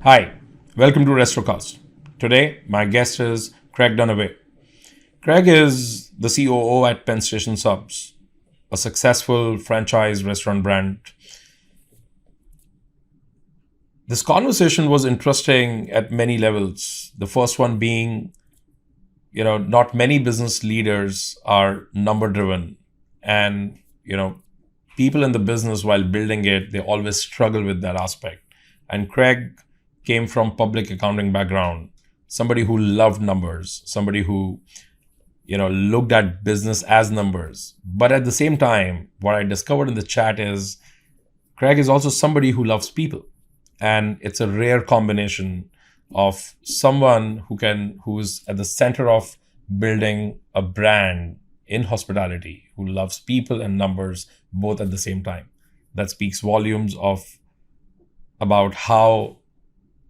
Hi, welcome to Restrocast. Today, my guest is Craig Dunaway. Craig is the COO at Penn Station Subs, a successful franchise restaurant brand. This conversation was interesting at many levels. The first one being, not many business leaders are number driven. And, people in the business while building it, they always struggle with that aspect. And Craig came from public accounting background, somebody who loved numbers, somebody who, looked at business as numbers. But at the same time, what I discovered in the chat is Craig is also somebody who loves people. And it's a rare combination of someone who's at the center of building a brand in hospitality, who loves people and numbers both at the same time. That speaks volumes about how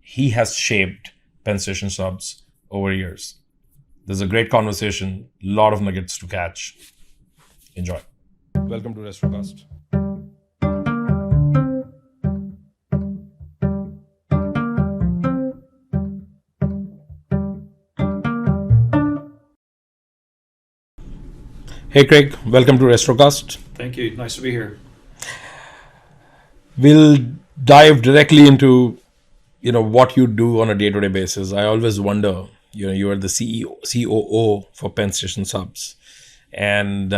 he has shaped Penn Station Subs over years. There's a great conversation, a lot of nuggets to catch. Enjoy. Welcome to Restrocast. Hey Craig, welcome to Restrocast. Thank you. Nice to be here. We'll dive directly into what you do on a day-to-day basis. I always wonder, you are the COO for Penn Station Subs. And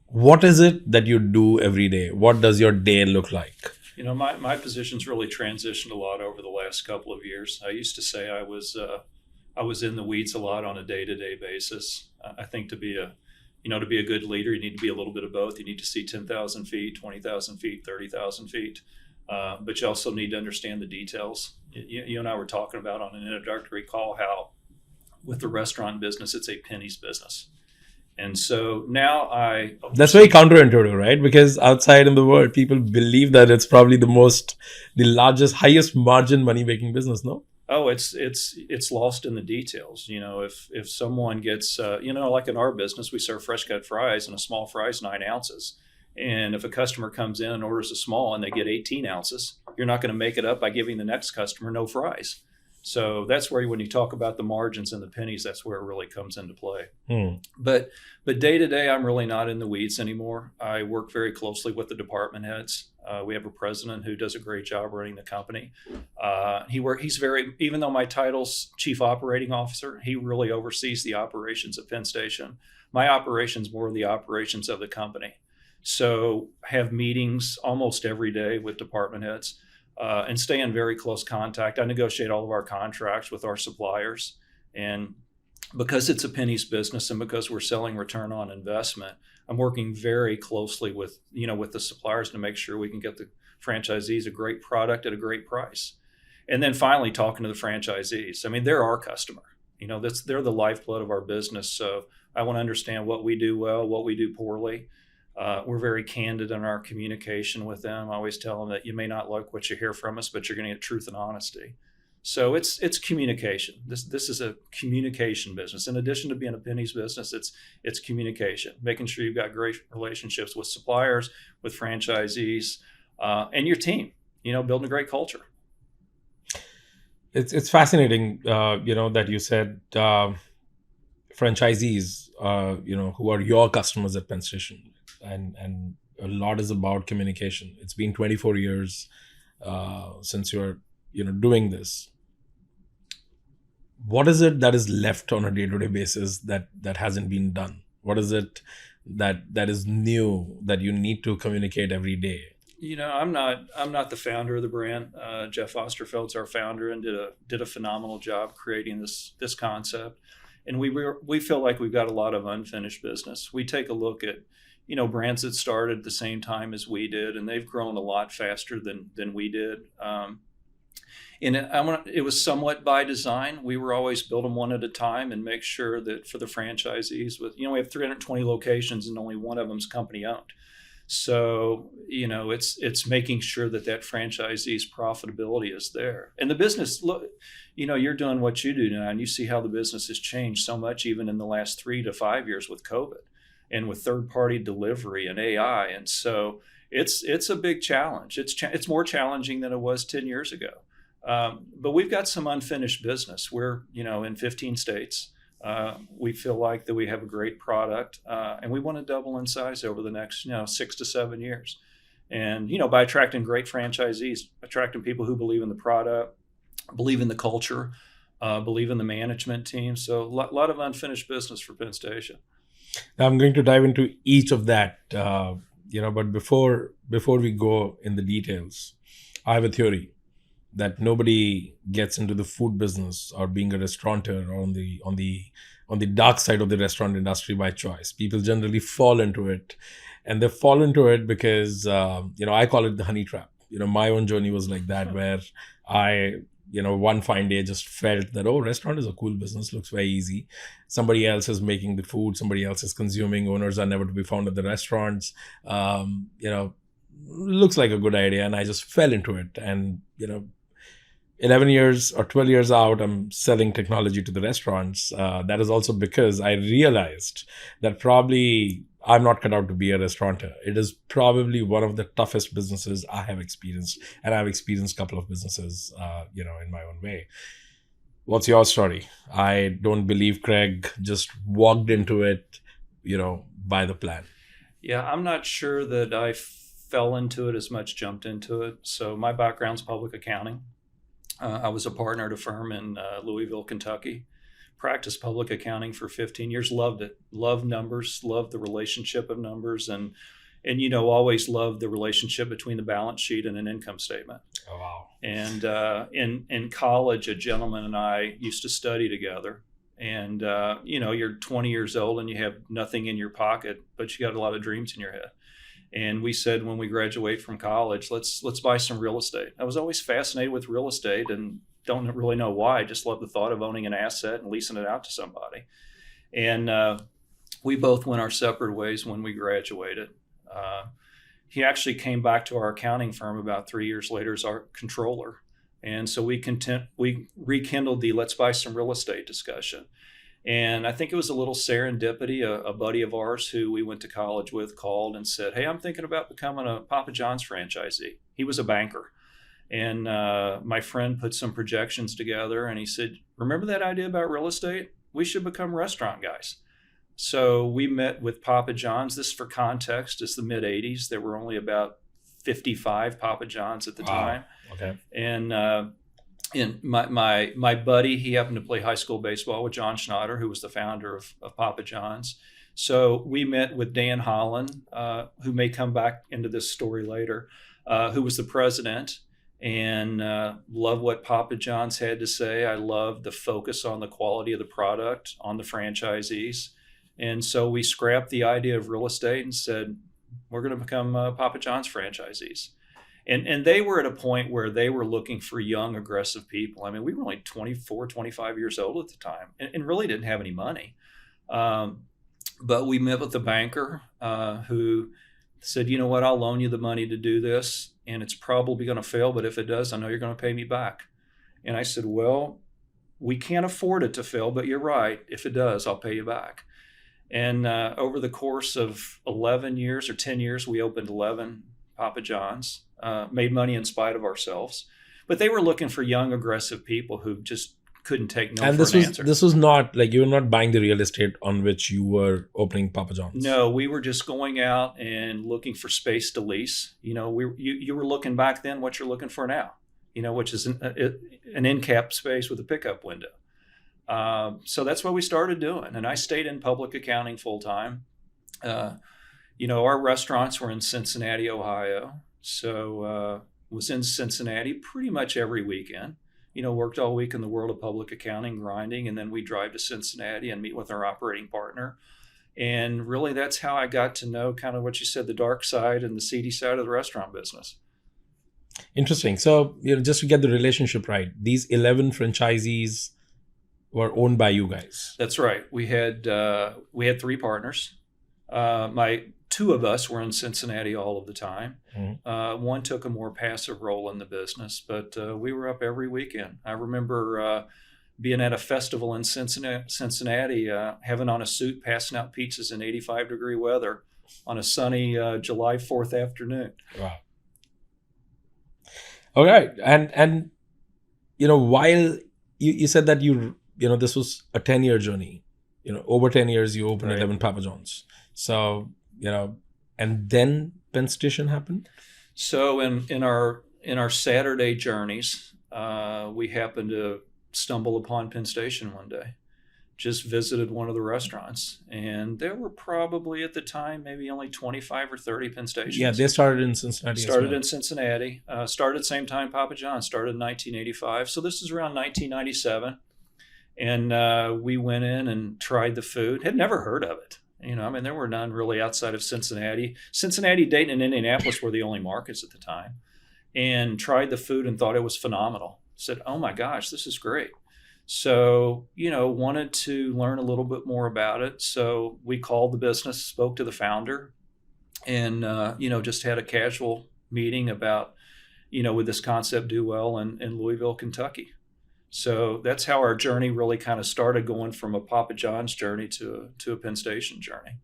what is it that you do every day? What does your day look like? My position's really transitioned a lot over the last couple of years. I used to say I was in the weeds a lot on a day-to-day basis. I think to be a good leader, you need to be a little bit of both. You need to see 10,000 feet, 20,000 feet, 30,000 feet. But you also need to understand the details. You and I were talking about on an introductory call how with the restaurant business, it's a pennies business. And so now That's very counterintuitive, right? Because outside in the world, people believe that it's probably the largest, highest margin money-making business, no? Oh, it's lost in the details. If someone gets, like in our business, we serve fresh cut fries, and a small fry is 9 ounces. And if a customer comes in and orders a small and they get 18 ounces, you're not going to make it up by giving the next customer no fries. So that's where when you talk about the margins and the pennies, that's where it really comes into play. But day to day, I'm really not in the weeds anymore. I work very closely with the department heads. We have a president who does a great job running the company. Even though my title's Chief Operating Officer, he really oversees the operations at Penn Station. My operation's more of the operations of the company. So have meetings almost every day with department heads and stay in very close contact. I negotiate all of our contracts with our suppliers. And because it's a pennies business and because we're selling return on investment, I'm working very closely with the suppliers to make sure we can get the franchisees a great product at a great price. And then finally talking to the franchisees. I mean, they're our customer. They're the lifeblood of our business. So I want to understand what we do well, what we do poorly. We're very candid in our communication with them. I always tell them that you may not like what you hear from us, but you're going to get truth and honesty. So it's communication. This is a communication business. In addition to being a pennies business, it's communication, making sure you've got great relationships with suppliers, with franchisees, and your team. Building a great culture. It's fascinating, that you said franchisees, who are your customers at Penn Station. And a lot is about communication. It's been 24 years since you're doing this. What is it that is left on a day-to-day basis that hasn't been done? What is it that is new that you need to communicate every day? I'm not the founder of the brand. Jeff Osterfeld's our founder and did a phenomenal job creating this concept. And we feel like we've got a lot of unfinished business. We take a look at brands that started at the same time as we did, and they've grown a lot faster than we did. It was somewhat by design. We were always build them one at a time and make sure that for the franchisees, we have 320 locations and only one of them is company owned. So, it's making sure that franchisee's profitability is there. And the business, look, you're doing what you do now, and you see how the business has changed so much, even in the last 3 to 5 years with COVID and with third-party delivery and AI. And so it's a big challenge. It's more challenging than it was 10 years ago. But we've got some unfinished business. We're, in 15 states. We feel like that we have a great product, and we want to double in size over the next, 6 to 7 years. And, by attracting great franchisees, attracting people who believe in the product, believe in the culture, believe in the management team. So a lot of unfinished business for Penn Station. Now I'm going to dive into each of that, but before we go in the details, I have a theory that nobody gets into the food business or being a restaurateur or on the dark side of the restaurant industry by choice. People generally fall into it, and they fall into it because I call it the honey trap. My own journey was like that, where I one fine day just felt that, restaurant is a cool business, looks very easy. Somebody else is making the food, somebody else is consuming, owners are never to be found at the restaurants. Looks like a good idea, and I just fell into it. And 11 years or 12 years out, I'm selling technology to the restaurants. That is also because I realized that probably I'm not cut out to be a restaurateur. It is probably one of the toughest businesses I have experienced, and I've experienced a couple of businesses, in my own way. What's your story? I don't believe Craig just walked into it, by the plan. Yeah, I'm not sure that I fell into it as much, jumped into it. So my background's public accounting. I was a partner at a firm in Louisville, Kentucky. Practiced public accounting for 15 years. Loved it. Loved numbers. Loved the relationship of numbers, and always loved the relationship between the balance sheet and an income statement. Oh, wow. And in college, a gentleman and I used to study together. And you're 20 years old and you have nothing in your pocket, but you got a lot of dreams in your head. And we said, when we graduate from college, let's buy some real estate. I was always fascinated with real estate and don't really know why. I just love the thought of owning an asset and leasing it out to somebody. And we both went our separate ways when we graduated. He actually came back to our accounting firm about 3 years later as our controller. And so we rekindled the let's buy some real estate discussion. And I think it was a little serendipity. A buddy of ours who we went to college with called and said, "Hey, I'm thinking about becoming a Papa John's franchisee." He was a banker. And my friend put some projections together and he said, "Remember that idea about real estate? We should become restaurant guys." So we met with Papa John's. This, for context, is the mid 80s. There were only about 55 Papa John's at the time. Okay. And my buddy, he happened to play high school baseball with John Schnatter, who was the founder of Papa John's. So we met with Dan Holland, who may come back into this story later, who was the president, and loved what Papa John's had to say. I loved the focus on the quality of the product, on the franchisees. And so we scrapped the idea of real estate and said, we're going to become Papa John's franchisees. And they were at a point where they were looking for young, aggressive people. I mean, we were only 24, 25 years old at the time and really didn't have any money. But we met with the banker who said, "You know what, I'll loan you the money to do this, and it's probably going to fail, but if it does, I know you're going to pay me back." And I said, "Well, we can't afford it to fail, but you're right. If it does, I'll pay you back." And over the course of 11 years or 10 years, we opened 11 Papa John's, made money in spite of ourselves. But they were looking for young, aggressive people who just couldn't take no for an answer. This was not like you were not buying the real estate on which you were opening Papa John's. No, we were just going out and looking for space to lease. You were looking back then what you're looking for now, which is an end cap space with a pickup window. So that's what we started doing. And I stayed in public accounting full time. Our restaurants were in Cincinnati, Ohio. So was in Cincinnati pretty much every weekend. Worked all week in the world of public accounting, grinding, and then we drive to Cincinnati and meet with our operating partner. And really, that's how I got to know kind of what you said, the dark side and the seedy side of the restaurant business. Interesting. So, just to get the relationship right, these 11 franchisees were owned by you guys. That's right. We had 3 partners. Two of us were in Cincinnati all of the time. Mm-hmm. One took a more passive role in the business, but we were up every weekend. I remember being at a festival in Cincinnati, having on a suit, passing out pizzas in 85-degree weather on a sunny July 4th afternoon. Wow. All right. And while you said that this was a 10-year journey, over 10 years, you opened Right. 11 Papa John's. So, and then Penn Station happened. So in our Saturday journeys, we happened to stumble upon Penn Station one day. Just visited one of the restaurants, and there were probably at the time maybe only 25 or 30 Penn Stations. Yeah, they started in Cincinnati. Started in Cincinnati. Started same time Papa John's started in 1985. So this is around 1997, and we went in and tried the food. Had never heard of it. There were none really outside of Cincinnati. Cincinnati, Dayton, and Indianapolis were the only markets at the time. And tried the food and thought it was phenomenal. Said, "Oh my gosh, this is great." So, wanted to learn a little bit more about it. So we called the business, spoke to the founder, and, just had a casual meeting about, would this concept do well in Louisville, Kentucky? So that's how our journey really kind of started, going from a Papa John's journey to a Penn Station journey.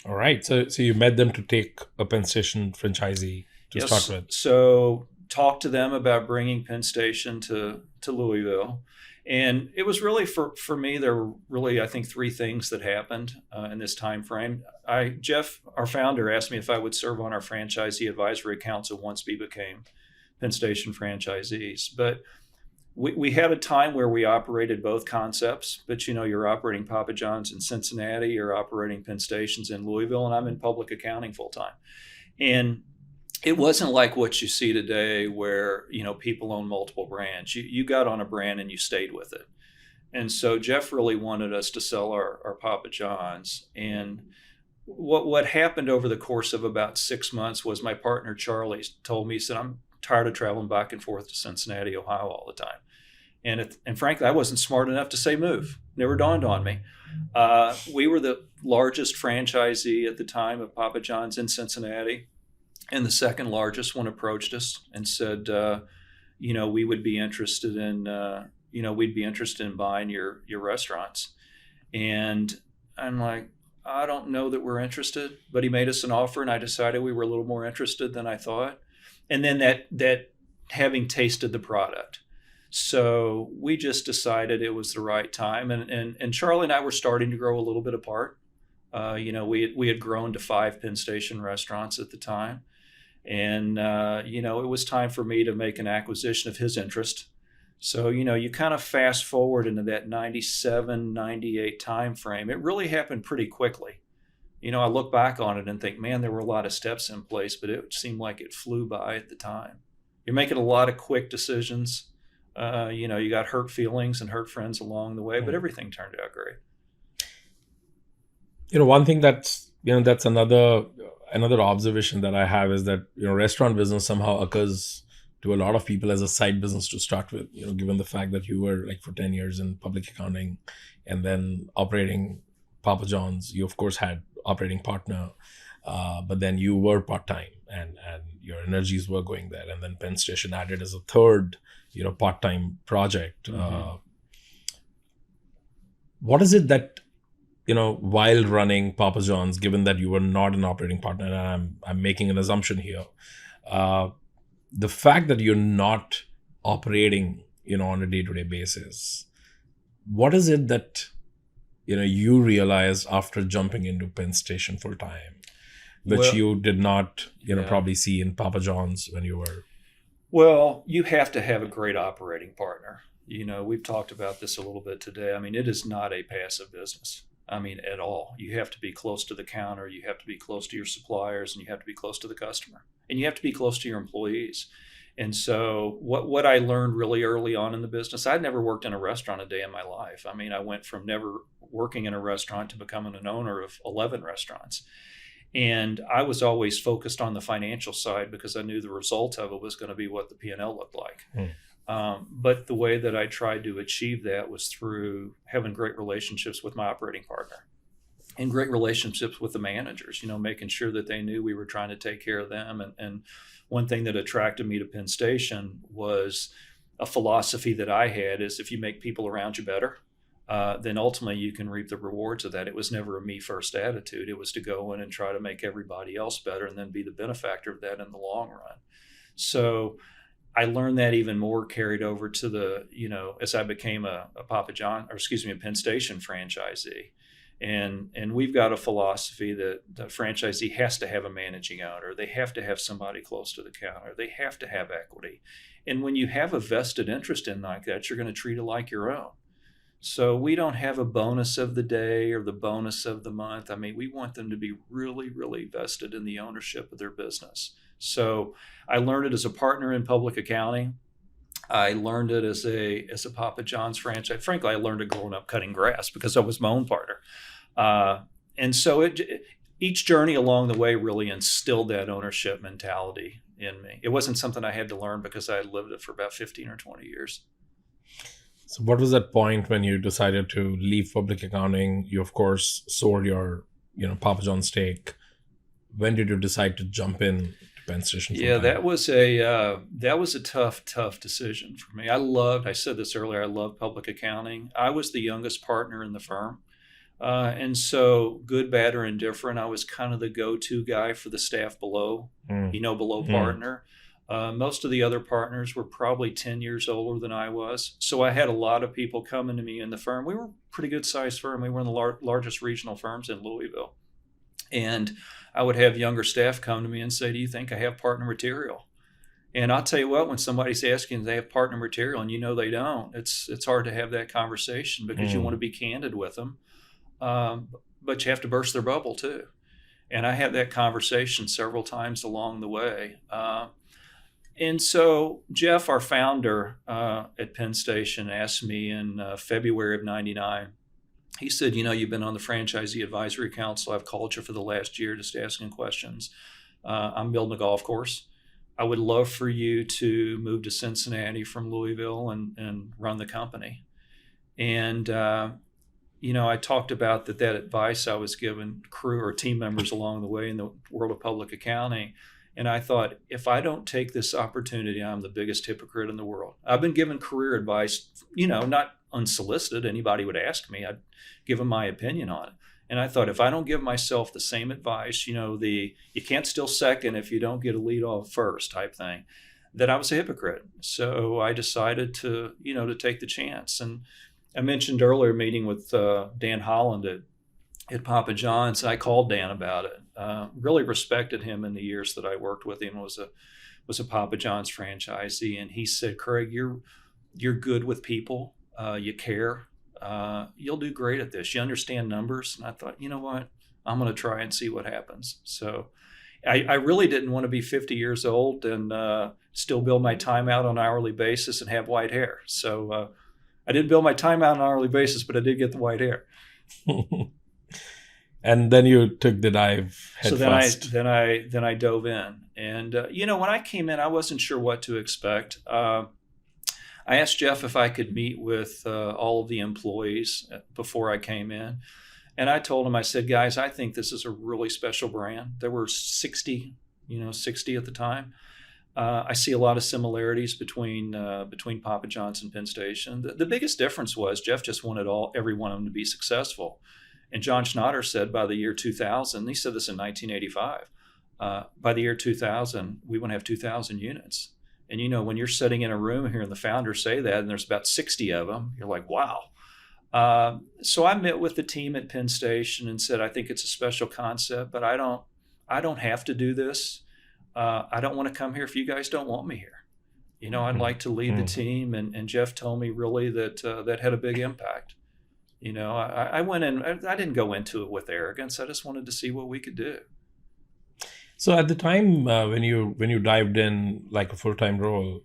All right. So you met them to take a Penn Station franchisee to start with. So talked to them about bringing Penn Station to Louisville. And it was really for me, there were really, I think, three things that happened in this time frame. Jeff, our founder, asked me if I would serve on our franchisee advisory council once we became Penn Station franchisees. But we had a time where we operated both concepts, but you're operating Papa John's in Cincinnati, you're operating Penn Stations in Louisville, and I'm in public accounting full time. And it wasn't like what you see today where, people own multiple brands. You got on a brand and you stayed with it. And so Jeff really wanted us to sell our Papa John's. And what happened over the course of about 6 months was my partner, Charlie, told me, he said, "I'm tired of traveling back and forth to Cincinnati, Ohio all the time." And frankly, I wasn't smart enough to say move. Never dawned on me. We were the largest franchisee at the time of Papa John's in Cincinnati. And the second largest one approached us and said, we would be interested in, we'd be interested in buying your restaurants. And I'm like, I don't know that we're interested, but he made us an offer, and I decided we were a little more interested than I thought. And then that having tasted the product. So we just decided it was the right time. And Charlie and I were starting to grow a little bit apart. We had grown to 5 Penn Station restaurants at the time. And, it was time for me to make an acquisition of his interest. So, you kind of fast forward into that 97, 98 time frame. It really happened pretty quickly. I look back on it and think, man, there were a lot of steps in place, but it seemed like it flew by at the time. You're making a lot of quick decisions. You got hurt feelings and hurt friends along the way, but everything turned out great. One thing that's another observation that I have is that, restaurant business somehow occurs to a lot of people as a side business to start with, given the fact that you were for 10 years in public accounting and then operating Papa John's. You of course had operating partner, but then you were part-time and your energies were going there. And then Penn Station added as a third, part-time project. Mm-hmm. What is it that, while running Papa John's, given that you were not an operating partner, and I'm making an assumption here, the fact that you're not operating, on a day-to-day basis, what is it that, you realized after jumping into Penn Station full time, which you did not, probably see in Papa John's when you were? Well, you have to have a great operating partner. We've talked about this a little bit today. It is not a passive business. At all. You have to be close to the counter, you have to be close to your suppliers, and you have to be close to the customer, and you have to be close to your employees. And so what I learned really early on in the business, I'd never worked in a restaurant a day in my life. I went from never working in a restaurant to becoming an owner of 11 restaurants. And I was always focused on the financial side because I knew the result of it was going to be what the P&L looked like. But the way that I tried to achieve that was through having great relationships with my operating partner and great relationships with the managers, making sure that they knew we were trying to take care of them. And one thing that attracted me to Penn Station was a philosophy that I had is if you make people around you better, then ultimately you can reap the rewards of that. It was never a me first attitude. It was to go in and try to make everybody else better and then be the benefactor of that in the long run. So I learned that even more carried over to as I became a Penn Station franchisee. And we've got a philosophy that the franchisee has to have a managing owner. They have to have somebody close to the counter. They have to have equity. And when you have a vested interest in like that, you're going to treat it like your own. So we don't have a bonus of the day or the bonus of the month. I mean, we want them to be really, really vested in the ownership of their business. So I learned it as a partner in public accounting. I learned it as a Papa John's franchise. Frankly, I learned it growing up cutting grass because I was my own partner. And so each journey along the way really instilled that ownership mentality in me. It wasn't something I had to learn because I had lived it for about 15 or 20 years. So what was that point when you decided to leave public accounting? You, of course, sold your, Papa John's stake. When did you decide to jump in to Penn Station? Yeah, that was a tough decision for me. I said this earlier, I love public accounting. I was the youngest partner in the firm. And so good, bad, or indifferent, I was kind of the go-to guy for the staff below, below partner. Most of the other partners were probably 10 years older than I was. So I had a lot of people coming to me in the firm. We were a pretty good sized firm. We were one of the largest regional firms in Louisville. And I would have younger staff come to me and say, do you think I have partner material? And I'll tell you what, when somebody's asking if they have partner material and they don't, it's hard to have that conversation because you want to be candid with them. But you have to burst their bubble too. And I had that conversation several times along the way. And so Jeff, our founder at Penn Station, asked me in February of '99. He said, you've been on the Franchisee Advisory Council. I've called you for the last year just asking questions. I'm building a golf course. I would love for you to move to Cincinnati from Louisville and run the company. And, I talked about that advice I was given crew or team members along the way in the world of public accounting. And I thought, if I don't take this opportunity, I'm the biggest hypocrite in the world. I've been given career advice, not unsolicited. Anybody would ask me, I'd give them my opinion on it. And I thought, if I don't give myself the same advice, you can't steal second if you don't get a lead off first type thing, that I was a hypocrite. So I decided to take the chance. And I mentioned earlier meeting with Dan Holland at Papa John's. I called Dan about it. Really respected him in the years that I worked with him. Was a Papa John's franchisee, and he said, "Craig, you're good with people. You care. You'll do great at this. You understand numbers." And I thought, you know what? I'm going to try and see what happens. So I really didn't want to be 50 years old and still bill my time out on an hourly basis and have white hair. So I didn't bill my time out on an hourly basis, but I did get the white hair. And then you took the dive head so first. then I dove in, and when I came in, I wasn't sure what to expect. I asked Jeff if I could meet with all of the employees before I came in, and I told him, I said, guys, I think this is a really special brand. There were 60 at the time. I see a lot of similarities between Papa John's and Penn Station. The biggest difference was Jeff just wanted every one of them to be successful. And John Schnatter said by the year 2000, he said this in 1985, by the year 2000, we want to have 2,000 units. And when you're sitting in a room here and the founders say that, and there's about 60 of them, you're like, wow. So I met with the team at Penn Station and said, I think it's a special concept, but I don't have to do this. I don't want to come here if you guys don't want me here. I'd like to lead the team. And Jeff told me really that had a big impact. I went in, I didn't go into it with arrogance. I just wanted to see what we could do. So at the time when you dived in like a full-time role,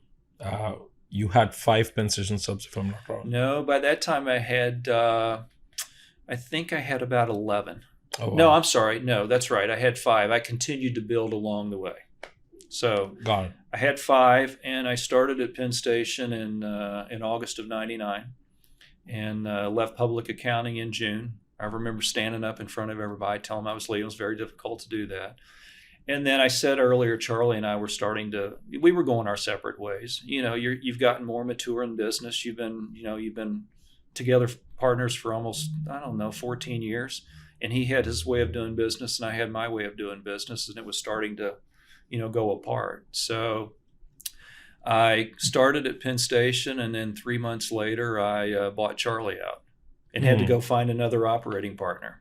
you had 5 Penn Station Subs, if I'm not wrong. No, by that time I had, I think I had about 11. Oh, wow. No, I'm sorry. No, that's right. I had 5. I continued to build along the way. So Got it. I had 5, and I started at Penn Station in August of '99. And left public accounting in June. I remember standing up in front of everybody, telling them I was leaving. It was very difficult to do that. And then I said earlier, Charlie and I were we were going our separate ways. You've gotten more mature in business. You've been together partners for almost, 14 years. And he had his way of doing business and I had my way of doing business, and it was starting to, go apart. So I started at Penn Station, and then 3 months later, I bought Charlie out and had to go find another operating partner.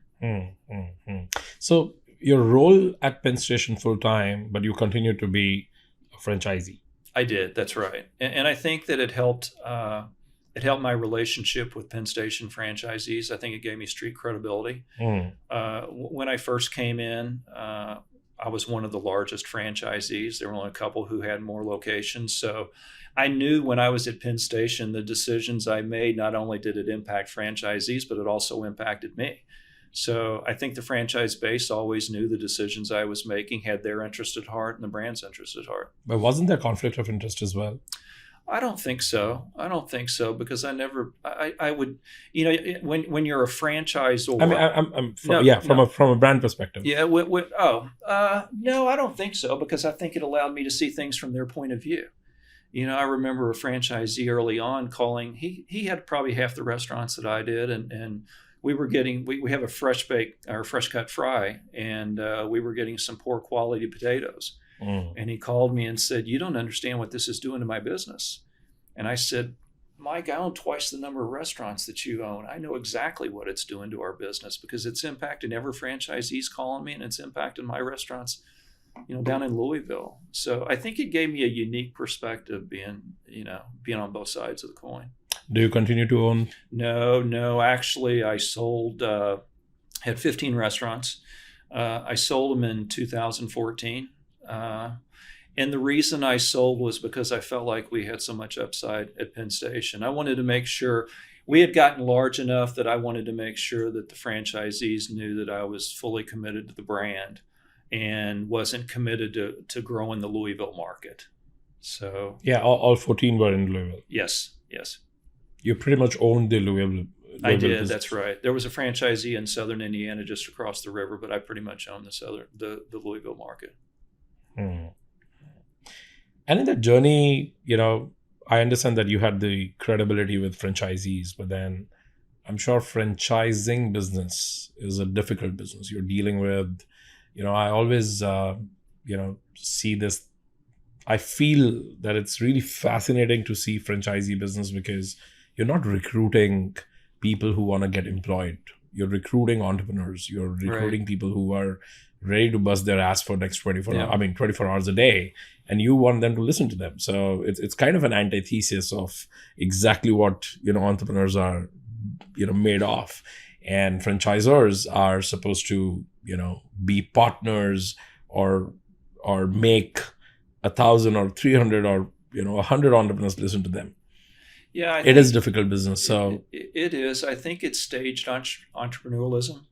So your role at Penn Station full time, but you continue to be a franchisee. I did. That's right, and I think that it helped. It helped my relationship with Penn Station franchisees. I think it gave me street credibility. When I first came in, I was one of the largest franchisees. There were only a couple who had more locations. So I knew when I was at Penn Station, the decisions I made, not only did it impact franchisees, but it also impacted me. So I think the franchise base always knew the decisions I was making had their interest at heart and the brand's interest at heart. But wasn't there conflict of interest as well? I don't think so. Because I would, when you're a franchisor. From a brand perspective. Yeah. No, I don't think so, because I think it allowed me to see things from their point of view. I remember a franchisee early on calling. He had probably half the restaurants that I did, and we were getting. We have a fresh cut fry, and we were getting some poor quality potatoes. And he called me and said, "You don't understand what this is doing to my business." And I said, "Mike, I own twice the number of restaurants that you own. I know exactly what it's doing to our business, because it's impacting every franchisee's calling me, and it's impacting my restaurants, down in Louisville." So I think it gave me a unique perspective being on both sides of the coin. Do you continue to own? No. Actually, I sold, had 15 restaurants. I sold them in 2014. And the reason I sold was because I felt like we had so much upside at Penn Station. I wanted to make sure we had gotten large enough that I wanted to make sure that the franchisees knew that I was fully committed to the brand and wasn't committed to growing the Louisville market. So yeah, all 14 were in Louisville. Yes. You pretty much owned the Louisville. I did. Business. That's right. There was a franchisee in Southern Indiana just across the river, but I pretty much owned the Louisville market. And in that journey, I understand that you had the credibility with franchisees, but then I'm sure franchising business is a difficult business. You're dealing with, I always, see this. I feel that it's really fascinating to see franchisee business, because you're not recruiting people who want to get employed. You're recruiting entrepreneurs. You're recruiting people who are ready to bust their ass for next 24 hours a day, and you want them to listen to them. So it's kind of an antithesis of exactly what entrepreneurs are made of. And franchisors are supposed to be partners or make 1,000 or 300 or 100 entrepreneurs listen to them. Yeah, it is difficult business. So it is. I think it's staged entrepreneurialism.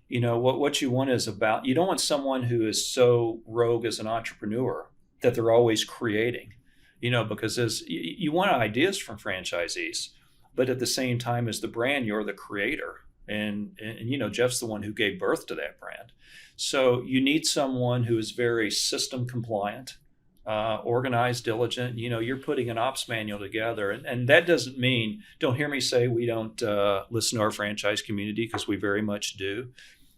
What you want is you don't want someone who is so rogue as an entrepreneur that they're always creating, because you want ideas from franchisees, but at the same time as the brand, you're the creator. And Jeff's the one who gave birth to that brand. So you need someone who is very system compliant, organized, diligent. You're putting an ops manual together, and that doesn't mean, don't hear me say we don't listen to our franchise community, because we very much do.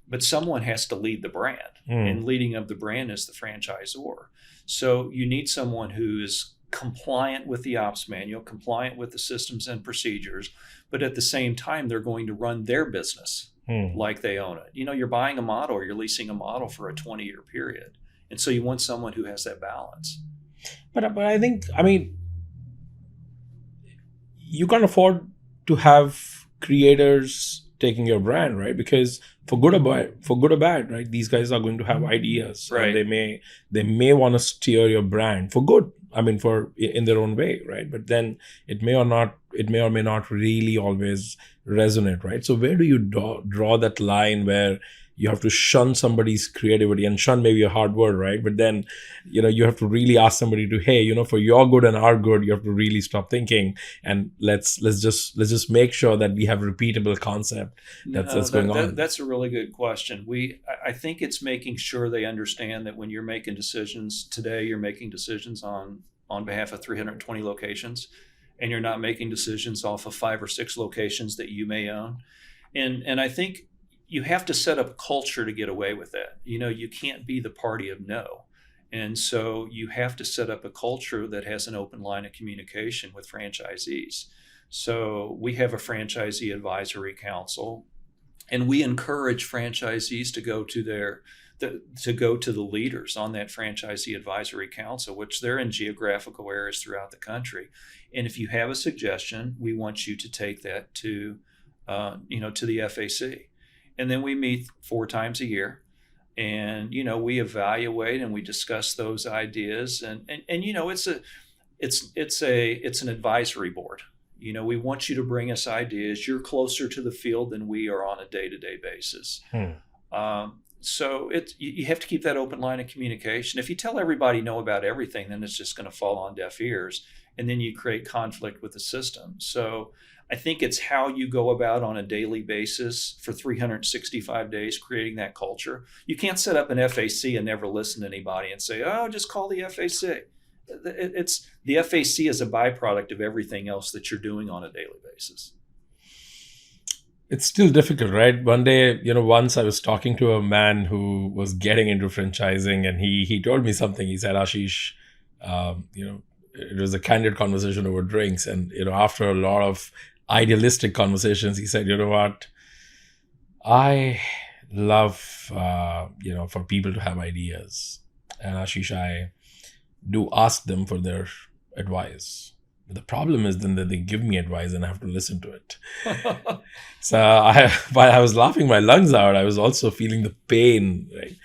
But someone has to lead the brand, and leading of the brand is the franchisor. So you need someone who is compliant with the ops manual, compliant with the systems and procedures, but at the same time, they're going to run their business like they own it. You're buying a model or you're leasing a model for a 20-year period. And so you want someone who has that balance. But I think, you can't afford to have creators taking your brand, right? Because for good or bad, right? These guys are going to have ideas, right? And they may want to steer your brand for good. For in their own way, right? But then it may or may not really always resonate, right? So where do you draw that line where you have to shun somebody's creativity? And shun may be a hard word, right? But then, you have to really ask somebody to, hey, for your good and our good, you have to really stop thinking, and let's just make sure that we have repeatable concept that's going on. That's a really good question. I think it's making sure they understand that when you're making decisions today, you're making decisions on behalf of 320 locations, and you're not making decisions off of 5 or 6 locations that you may own. And I think you have to set up a culture to get away with that. You can't be the party of no. And so you have to set up a culture that has an open line of communication with franchisees. So we have a franchisee advisory council, and we encourage franchisees to go to the leaders on that franchisee advisory council, which they're in geographical areas throughout the country. And if you have a suggestion, we want you to take that to the FAC. And then we meet 4 times a year, and we evaluate and we discuss those ideas. And it's an advisory board. We want you to bring us ideas. You're closer to the field than we are on a day-to-day basis. So you have to keep that open line of communication. If you tell everybody no about everything, then it's just going to fall on deaf ears, and then you create conflict with the system. So I think it's how you go about on a daily basis for 365 days, creating that culture. You can't set up an FAC and never listen to anybody and say, oh, just call the FAC. The FAC is a byproduct of everything else that you're doing on a daily basis. It's still difficult, right? One day, once I was talking to a man who was getting into franchising, and he told me something. He said, Ashish, it was a candid conversation over drinks. And, after a lot of idealistic conversations, he said, you know what? I love, for people to have ideas. And Ashish, I do ask them for their advice. But the problem is then that they give me advice and I have to listen to it. So while I was laughing my lungs out, I was also feeling the pain, right?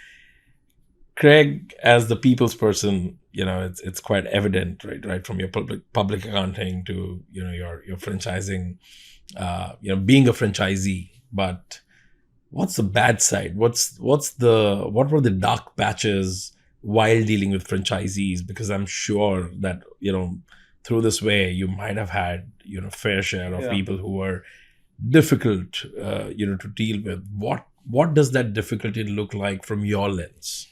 Craig, as the people's person, it's quite evident, right from your public accounting to your franchising, being a franchisee. But what's the bad side? What were the dark patches while dealing with franchisees? Because I'm sure that through this way you might have had fair share of people who were difficult to deal with. What does that difficulty look like from your lens?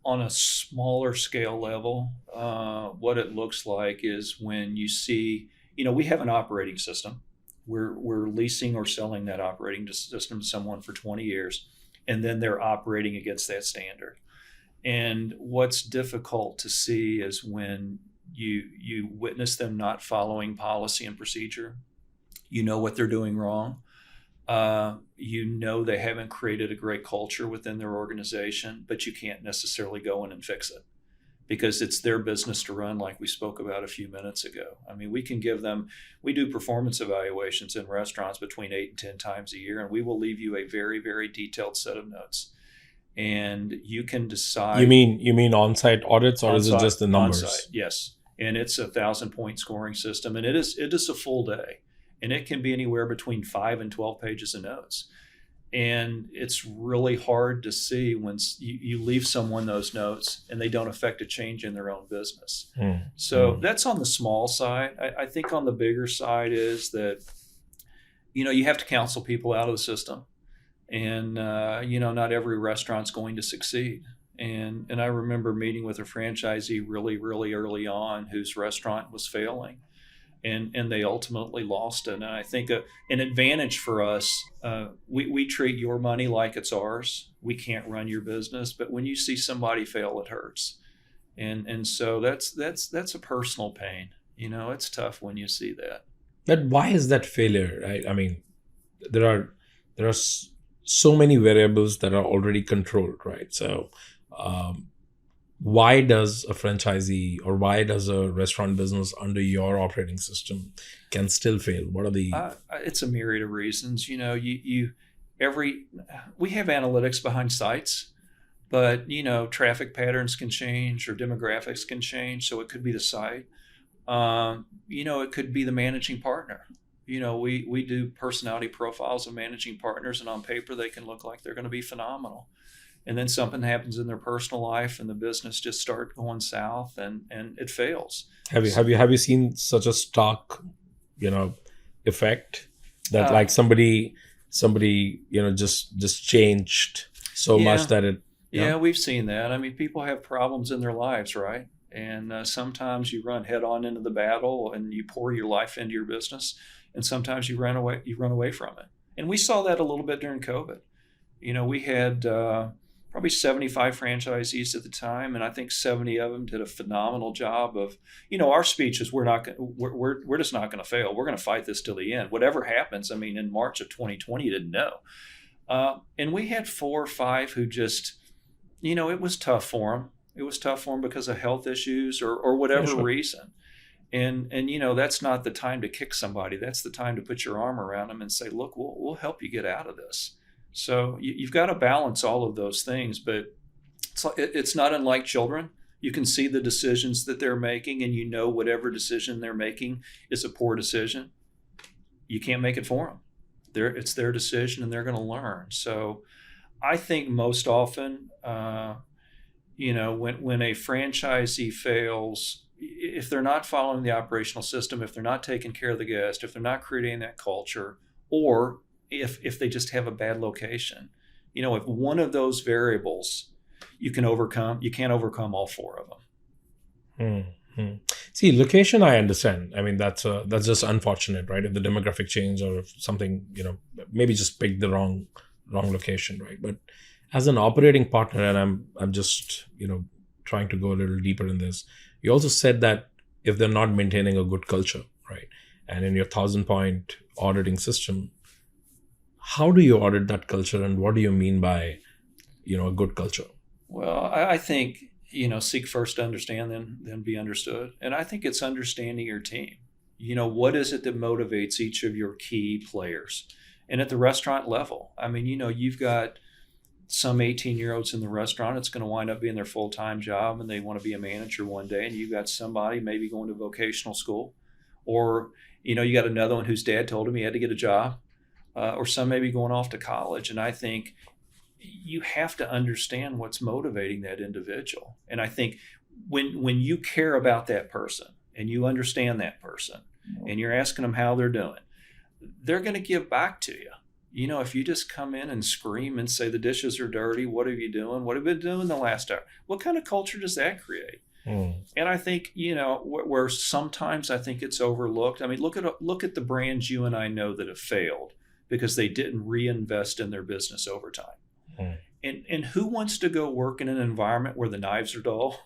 On a smaller scale level, what it looks like is when you see, we have an operating system. We're leasing or selling that operating system to someone for 20 years, and then they're operating against that standard. And what's difficult to see is when you witness them not following policy and procedure. What they're doing wrong. They haven't created a great culture within their organization, but you can't necessarily go in and fix it because it's their business to run, like we spoke about a few minutes ago. I mean, we do performance evaluations in restaurants between 8 and 10 times a year, and we will leave you a very, very detailed set of notes. And you can decide. You mean on-site audits, or is it just the numbers? On-site, yes. And it's a 1,000-point scoring system, and it is a full day. And it can be anywhere between 5 and 12 pages of notes. And it's really hard to see when you leave someone those notes and they don't affect a change in their own business. So that's on the small side. I think on the bigger side is that, you have to counsel people out of the system. And, not every restaurant's going to succeed. And I remember meeting with a franchisee really, really early on whose restaurant was failing. And they ultimately lost it. And I think an advantage for us, we treat your money like it's ours. We can't run your business, but when you see somebody fail, it hurts. And so that's a personal pain. It's tough when you see that. But why is that failure, right? I mean, there are so many variables that are already controlled, right? So why does a franchisee or why does a restaurant business under your operating system can still fail? What are the... it's a myriad of reasons. We have analytics behind sites, but, traffic patterns can change or demographics can change. So it could be the site. It could be the managing partner. We do personality profiles of managing partners, and on paper, they can look like they're going to be phenomenal. And then something happens in their personal life and the business just starts going south and it fails. Have you seen such a stark, effect that like somebody, just changed so much that it... Yeah, we've seen that. I mean, people have problems in their lives, right? And sometimes you run head on into the battle and you pour your life into your business. And sometimes you run away from it. And we saw that a little bit during COVID. We had probably 75 franchisees at the time, and I think 70 of them did a phenomenal job of, our speech is we're just not going to fail. We're going to fight this till the end. Whatever happens, I mean, in March of 2020, you didn't know. And we had 4 or 5 who just, it was tough for them. It was tough for them because of health issues or whatever reason. And that's not the time to kick somebody. That's the time to put your arm around them and say, look, we'll help you get out of this. So you've got to balance all of those things, but it's not unlike children. You can see the decisions that they're making, and whatever decision they're making is a poor decision. You can't make it for them. It's their decision, and they're going to learn. So I think most often, when a franchisee fails, if they're not following the operational system, if they're not taking care of the guest, if they're not creating that culture, or if they just have a bad location, if one of those variables you can't overcome all 4 of them. Mm-hmm. See, location, I understand. I mean, that's just unfortunate, right? If the demographic change or if something, maybe just pick the wrong location, right? But as an operating partner, and I'm just, trying to go a little deeper in this, you also said that if they're not maintaining a good culture, right? And in your 1,000-point auditing system, how do you audit that culture, and what do you mean by, a good culture? Well, I think, seek first to understand, then be understood. And I think it's understanding your team. What is it that motivates each of your key players? And at the restaurant level, I mean, you've got some 18-year-olds in the restaurant. It's going to wind up being their full-time job, and they want to be a manager one day. And you've got somebody maybe going to vocational school, or, you got another one whose dad told him he had to get a job. Or some maybe going off to college. And I think you have to understand what's motivating that individual. And I think when you care about that person and you understand that person and you're asking them how they're doing, they're going to give back to you. If you just come in and scream and say the dishes are dirty, what are you doing? What have you been doing the last hour? What kind of culture does that create? And I think, where sometimes I think it's overlooked. I mean, look at the brands you and I know that have failed because they didn't reinvest in their business over time. And who wants to go work in an environment where the knives are dull,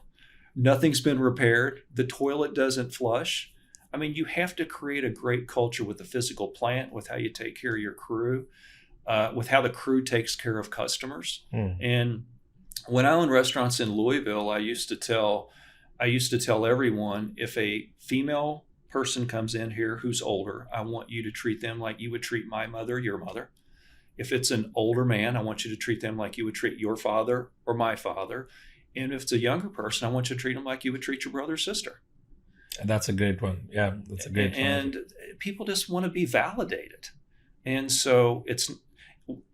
nothing's been repaired, the toilet doesn't flush? I mean, you have to create a great culture with the physical plant, with how you take care of your crew, with how the crew takes care of customers. And when I owned restaurants in Louisville, I used to tell everyone, if a female person comes in here who's older, I want you to treat them like you would treat my mother, your mother. If it's an older man, I want you to treat them like you would treat your father or my father. And if it's a younger person, I want you to treat them like you would treat your brother or sister. That's a great one. Yeah, that's a great one. And people just want to be validated. And so it's,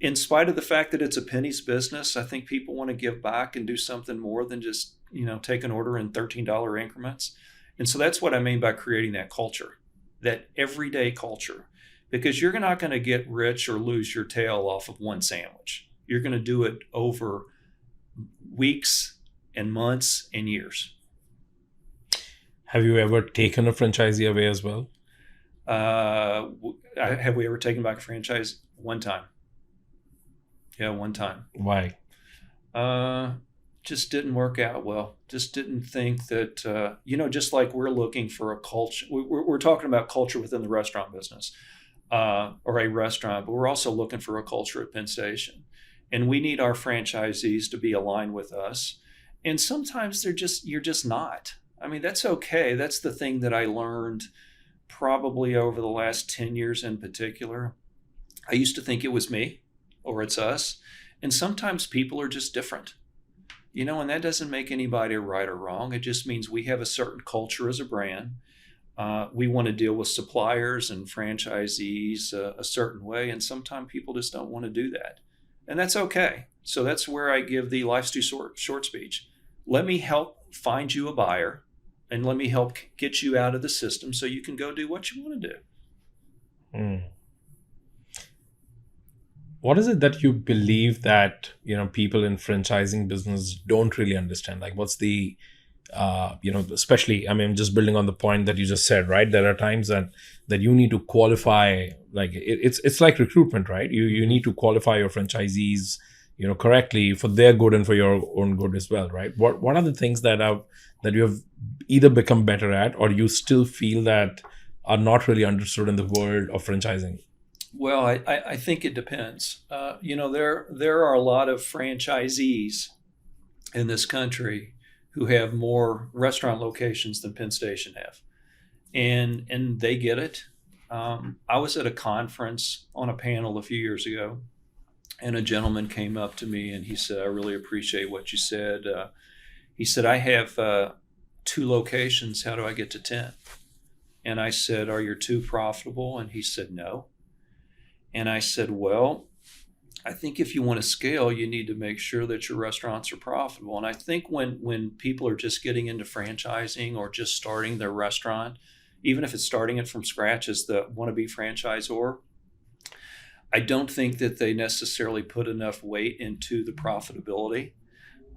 in spite of the fact that it's a pennies business, I think people want to give back and do something more than just, take an order in $13 increments. And so that's what I mean by creating that culture, that everyday culture, because you're not going to get rich or lose your tail off of one sandwich. You're going to do it over weeks and months and years. Have you ever taken a franchisee away as well? Have we ever taken back a franchise? One time. Yeah, one time. Why? Just didn't work out well. Just didn't think that, just like we're looking for a culture, we're talking about culture within the restaurant business or a restaurant, but we're also looking for a culture at Penn Station. And we need our franchisees to be aligned with us. And sometimes you're just not. I mean, that's okay. That's the thing that I learned probably over the last 10 years in particular. I used to think it was me or it's us. And sometimes people are just different. And that doesn't make anybody right or wrong. It just means we have a certain culture as a brand. We want to deal with suppliers and franchisees a certain way. And sometimes people just don't want to do that. And that's okay. So that's where I give the life's too short speech. Let me help find you a buyer and let me help get you out of the system so you can go do what you want to do. What is it that you believe that, people in franchising business don't really understand? Like, what's the, especially, I mean, just building on the point that you just said, right? There are times that you need to qualify, like it's like recruitment, right? You need to qualify your franchisees, correctly for their good and for your own good as well, right? What are the things that you have either become better at, or you still feel that are not really understood in the world of franchising? Well, I think it depends. There are a lot of franchisees in this country who have more restaurant locations than Penn Station have, and they get it. I was at a conference on a panel a few years ago, and a gentleman came up to me and he said, "I really appreciate what you said." He said, "I have 2 locations. How do I get to 10?" And I said, "Are your 2 profitable?" And he said, "No." And I said, "Well, I think if you want to scale, you need to make sure that your restaurants are profitable." And I think when people are just getting into franchising or just starting their restaurant, even if it's starting it from scratch as the wannabe franchisor, I don't think that they necessarily put enough weight into the profitability.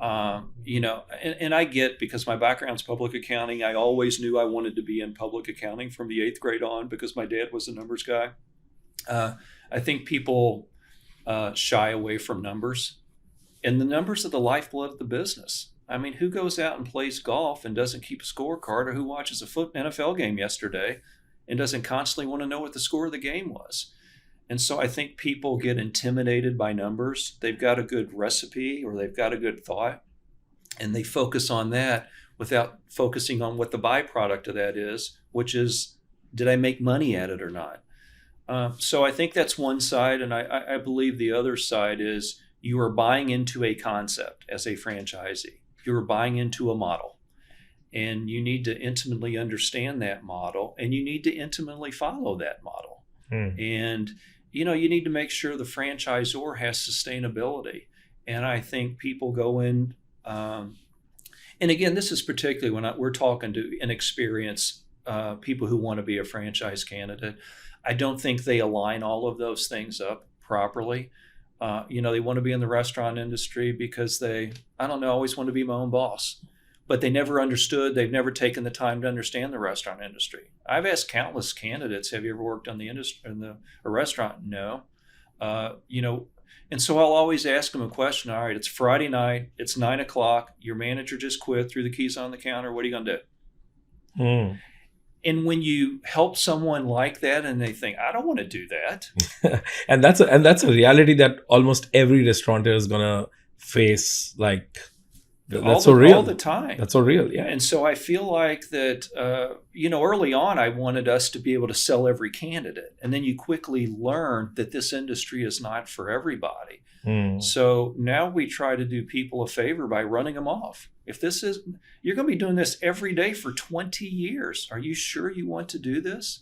And I get, because my background's public accounting, I always knew I wanted to be in public accounting from the 8th grade on because my dad was a numbers guy. I think people shy away from numbers, and the numbers are the lifeblood of the business. I mean, who goes out and plays golf and doesn't keep a scorecard, or who watches a NFL game yesterday and doesn't constantly want to know what the score of the game was? And so I think people get intimidated by numbers. They've got a good recipe or they've got a good thought, and they focus on that without focusing on what the byproduct of that is, which is, did I make money at it or not? So I think that's one side, and I believe the other side is you are buying into a concept as a franchisee. You are buying into a model, and you need to intimately understand that model, and you need to intimately follow that model. And you need to make sure the franchisor has sustainability. And I think people go in, and again, this is particularly when we're talking to inexperienced people who want to be a franchise candidate. I don't think they align all of those things up properly. They want to be in the restaurant industry because they, I don't know, always want to be my own boss. But they never understood, they've never taken the time to understand the restaurant industry. I've asked countless candidates, have you ever worked on a restaurant? No. And so I'll always ask them a question. All right, it's Friday night, it's 9:00, your manager just quit, threw the keys on the counter, what are you gonna do? And when you help someone like that and they think, I don't want to do that. and that's a reality that almost every restaurateur is gonna face. Like, that's so real all the time. That's so real, yeah. And so I feel like that, early on, I wanted us to be able to sell every candidate. And then you quickly learn that this industry is not for everybody. So now we try to do people a favor by running them off. If you're going to be doing this every day for 20 years, are you sure you want to do this?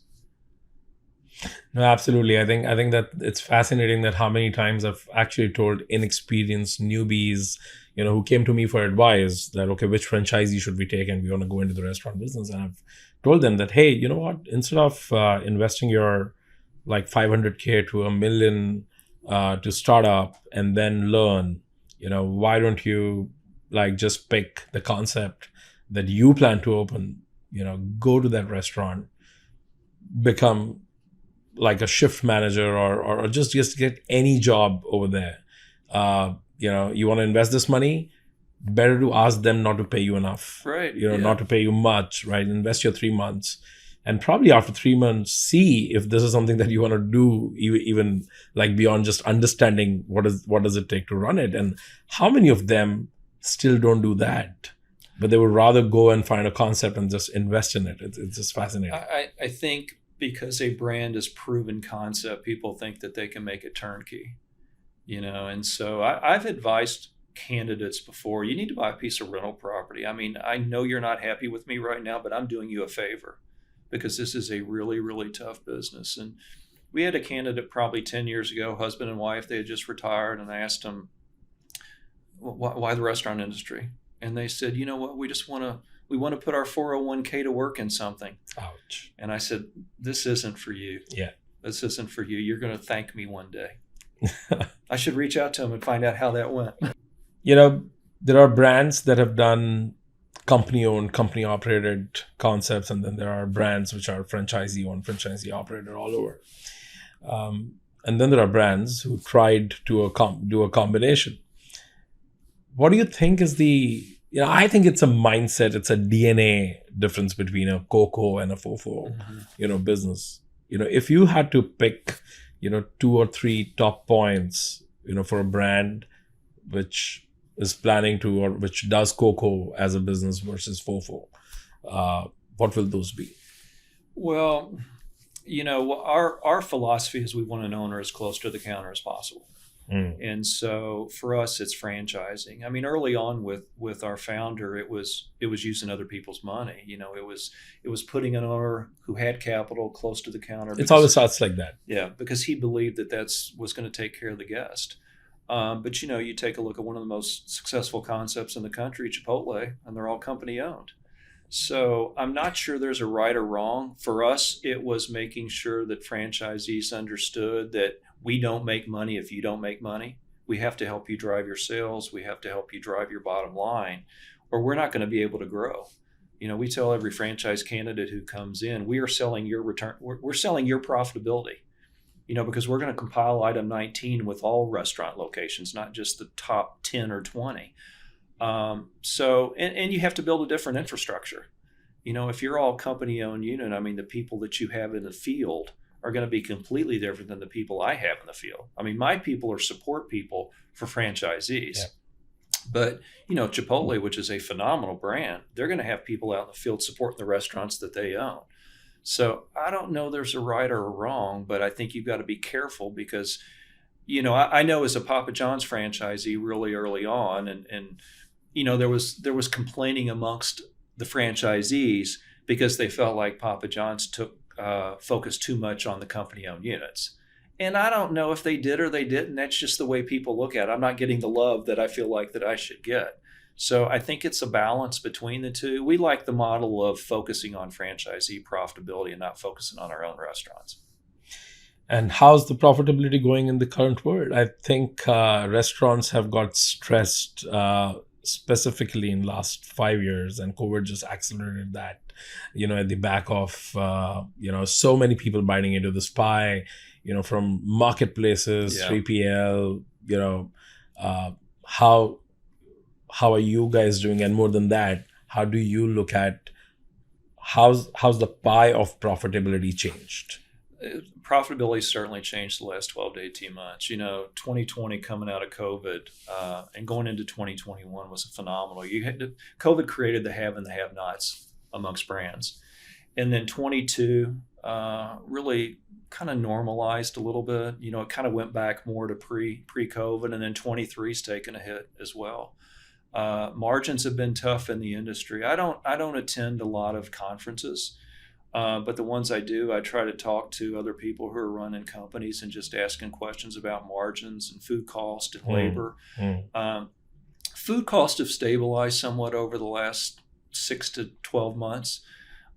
No, absolutely. I think that it's fascinating that how many times I've actually told inexperienced newbies, who came to me for advice that, okay, which franchisee should we take? And we want to go into the restaurant business. And I've told them that, hey, you know what? Instead of investing your like 500K to $1 million to start up and then learn, why don't you just pick the concept that you plan to open, go to that restaurant, become like a shift manager or just get any job over there. You want to invest this money, better to ask them not to pay you enough, right? Not to pay you much, right? Invest your 3 months, and probably after 3 months, see if this is something that you want to do, even like beyond just understanding what does it take to run it. And how many of them still don't do that, but they would rather go and find a concept and just invest in it. It's just fascinating. I think because a brand is proven concept, people think that they can make it turnkey, and so I've advised candidates before, you need to buy a piece of rental property. I mean, I know you're not happy with me right now, but I'm doing you a favor because this is a really, really tough business. And we had a candidate probably 10 years ago, husband and wife, they had just retired, and I asked them, why the restaurant industry? And they said, you know what, we want to put our 401k to work in something. Ouch. And I said, this isn't for you. Yeah. This isn't for you. You're going to thank me one day. I should reach out to them and find out how that went. There are brands that have done company-owned, company-operated concepts, and then there are brands which are franchisee-owned, franchisee-operated all over. And then there are brands who tried to do a combination. what do you think is I think it's a mindset, it's a DNA difference between a COO and a FOFO, business. If you had to pick, 2 or 3 top points, for a brand which is planning to, or which does COO as a business versus FOFO, what will those be? Well, our philosophy is we want an owner as close to the counter as possible. And so for us, it's franchising. I mean, early on with our founder, it was using other people's money. It was putting an owner who had capital close to the counter. It's always starts like that. Yeah, because he believed that was going to take care of the guest. But you take a look at one of the most successful concepts in the country, Chipotle, and they're all company owned. So I'm not sure there's a right or wrong. For us, it was making sure that franchisees understood that we don't make money if you don't make money. We have to help you drive your sales. We have to help you drive your bottom line, or we're not going to be able to grow. We tell every franchise candidate who comes in, we are selling your return. We're selling your profitability, because we're going to compile item 19 with all restaurant locations, not just the top 10 or 20. So you have to build a different infrastructure. If you're all company owned unit, I mean, the people that you have in the field are going to be completely different than the people I have in the field. I mean, my people are support people for franchisees. Yeah. But, Chipotle, which is a phenomenal brand, they're going to have people out in the field supporting the restaurants that they own. So I don't know there's a right or a wrong, but I think you've got to be careful because, I know as a Papa John's franchisee really early on, and there was complaining amongst the franchisees because they felt like Papa John's focused too much on the company-owned units. And I don't know if they did or they didn't. That's just the way people look at it. I'm not getting the love that I feel like that I should get. So I think it's a balance between the two. We like the model of focusing on franchisee profitability and not focusing on our own restaurants. And how's the profitability going in the current world? I think restaurants have got stressed specifically in last 5 years, and COVID just accelerated that, at the back of, so many people biting into this pie, from marketplaces, 3PL, how are you guys doing? And more than that, how do you look at how's the pie of profitability changed? Profitability certainly changed the last 12 to 18 months. 2020 coming out of COVID and going into 2021 was phenomenal. COVID created the have and the have-nots amongst brands. And then 22 really kind of normalized a little bit. It kind of went back more to pre-COVID, and then 23's taken a hit as well. Margins have been tough in the industry. I don't attend a lot of conferences. But the ones I do, I try to talk to other people who are running companies and just asking questions about margins and food cost and labor. Food costs have stabilized somewhat over the last 6 to 12 months.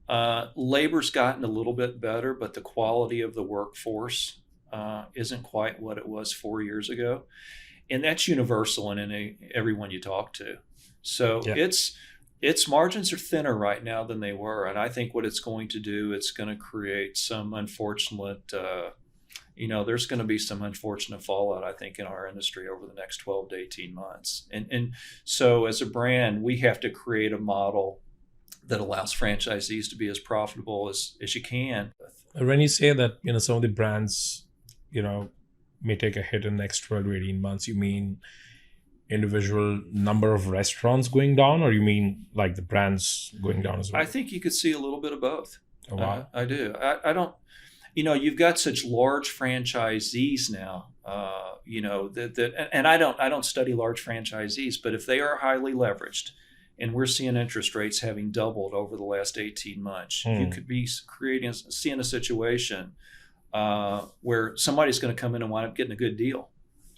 Labor's gotten a little bit better, but the quality of the workforce isn't quite what it was 4 years ago. And that's universal in everyone you talk to. So its margins are thinner right now than they were. And I think what it's going to do, it's going to create some unfortunate, there's going to be some unfortunate fallout, I think, in our industry over the next 12 to 18 months. And so as a brand, we have to create a model that allows franchisees to be as profitable as you can. When you say that, some of the brands, may take a hit in the next 12 to 18 months, you mean individual number of restaurants going down, or you mean like the brands going down as well? I think you could see a little bit of both. Oh, wow. I do. I don't, you've got such large franchisees now, and I don't study large franchisees, but if they are highly leveraged and we're seeing interest rates having doubled over the last 18 months, you could be seeing a situation where somebody's going to come in and wind up getting a good deal.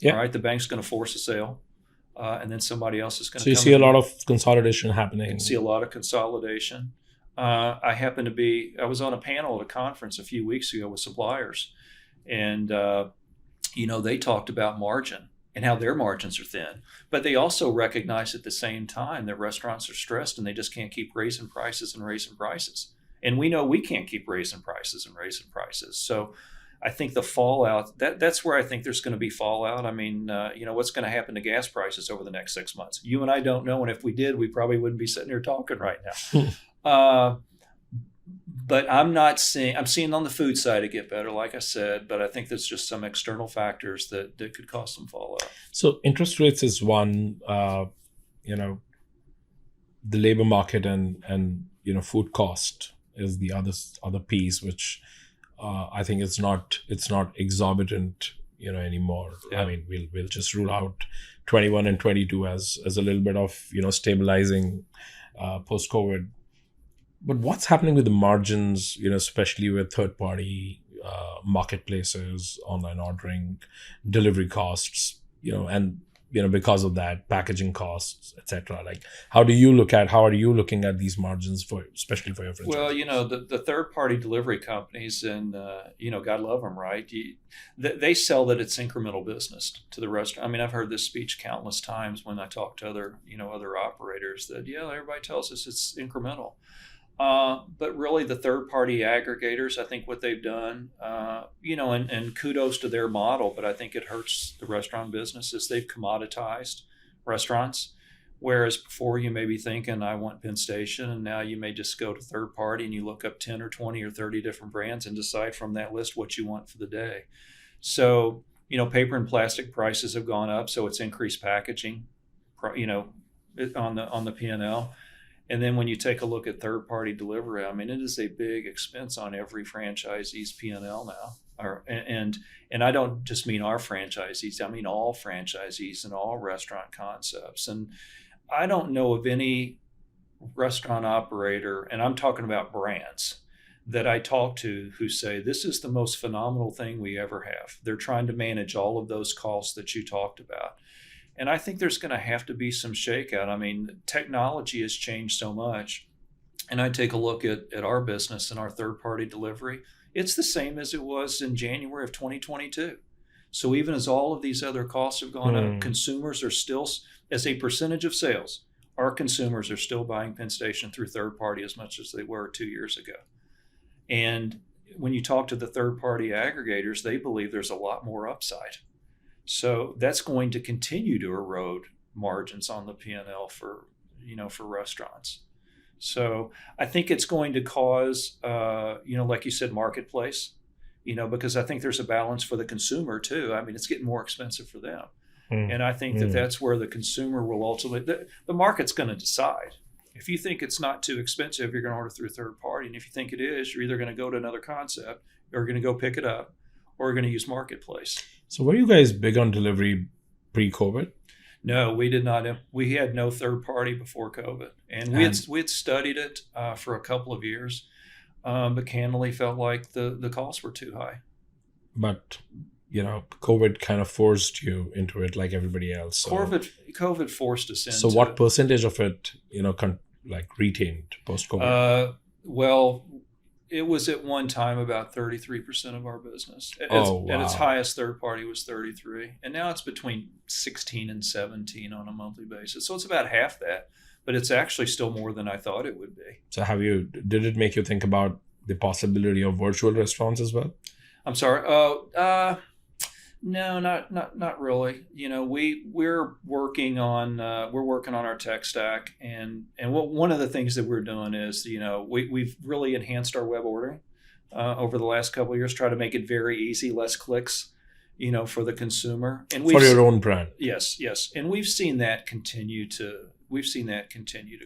Yeah. All right. The bank's going to force a sale. And then somebody else is going to come in. So you see a lot of consolidation happening. You can see a lot of consolidation. I was on a panel at a conference a few weeks ago with suppliers, and they talked about margin and how their margins are thin. But they also recognize at the same time that restaurants are stressed and they just can't keep raising prices and raising prices. And we know we can't keep raising prices and raising prices. So I think the fallout, that's where I think there's going to be fallout. I mean, what's going to happen to gas prices over the next 6 months? You and I don't know. And if we did, we probably wouldn't be sitting here talking right now. But I'm seeing on the food side it get better, like I said, but I think there's just some external factors that could cause some fallout. So interest rates is one, the labor market and food cost is the other piece, which I think it's not exorbitant, anymore. Yeah. I mean, we'll just rule out 21 and 22 as a little bit of, stabilizing post-COVID. But what's happening with the margins, especially with third-party marketplaces, online ordering, delivery costs, and because of that, packaging costs, etc. Like, how are you looking at these margins especially for your franchise? Well, the third-party delivery companies, and God love them, right? They sell that it's incremental business to the restaurant. I mean, I've heard this speech countless times when I talk to other operators that everybody tells us it's incremental. But really, the third-party aggregators, I think what they've done, and kudos to their model, but I think it hurts the restaurant business is they've commoditized restaurants. Whereas before you may be thinking, I want Penn Station, and now you may just go to third-party and you look up 10 or 20 or 30 different brands and decide from that list what you want for the day. So, paper and plastic prices have gone up, so it's increased packaging, on the P&L. And then when you take a look at third-party delivery, I mean, it is a big expense on every franchisee's P&L now. And I don't just mean our franchisees, I mean all franchisees and all restaurant concepts. And I don't know of any restaurant operator, and I'm talking about brands, that I talk to who say, this is the most phenomenal thing we ever have. They're trying to manage all of those costs that you talked about. And I think there's going to have to be some shakeout. I mean, technology has changed so much. And I take a look at our business and our third-party delivery. It's the same as it was in January of 2022. So even as all of these other costs have gone up, consumers are still, as a percentage of sales, our consumers are still buying Penn Station through third-party as much as they were 2 years ago. And when you talk to the third-party aggregators, they believe there's a lot more upside. So that's going to continue to erode margins on the P&L for restaurants. So I think it's going to cause, like you said, marketplace, because I think there's a balance for the consumer too. I mean, it's getting more expensive for them. And I think that's where the consumer will ultimately, the market's going to decide. If you think it's not too expensive, you're going to order through a third party. And if you think it is, you're either going to go to another concept or going to go pick it up or you're going to use marketplace. So were you guys big on delivery pre-COVID? No, we did not. We had no third party before COVID. And we had studied it for a couple of years, but candidly felt like the costs were too high. But, COVID kind of forced you into it like everybody else. So. COVID forced us into it. So what percentage of it, retained post-COVID? Well, it was at one time about 33% of our business. At its highest, third party was 33%. And now it's between 16 and 17 on a monthly basis. So it's about half that, but it's actually still more than I thought it would be. So did it make you think about the possibility of virtual restaurants as well? I'm sorry. No, not really. We're working on our tech stack, and one of the things that we're doing is we've really enhanced our web ordering over the last couple of years, try to make it very easy, less clicks, for the consumer. And for your own brand. Yes, and we've seen that continue to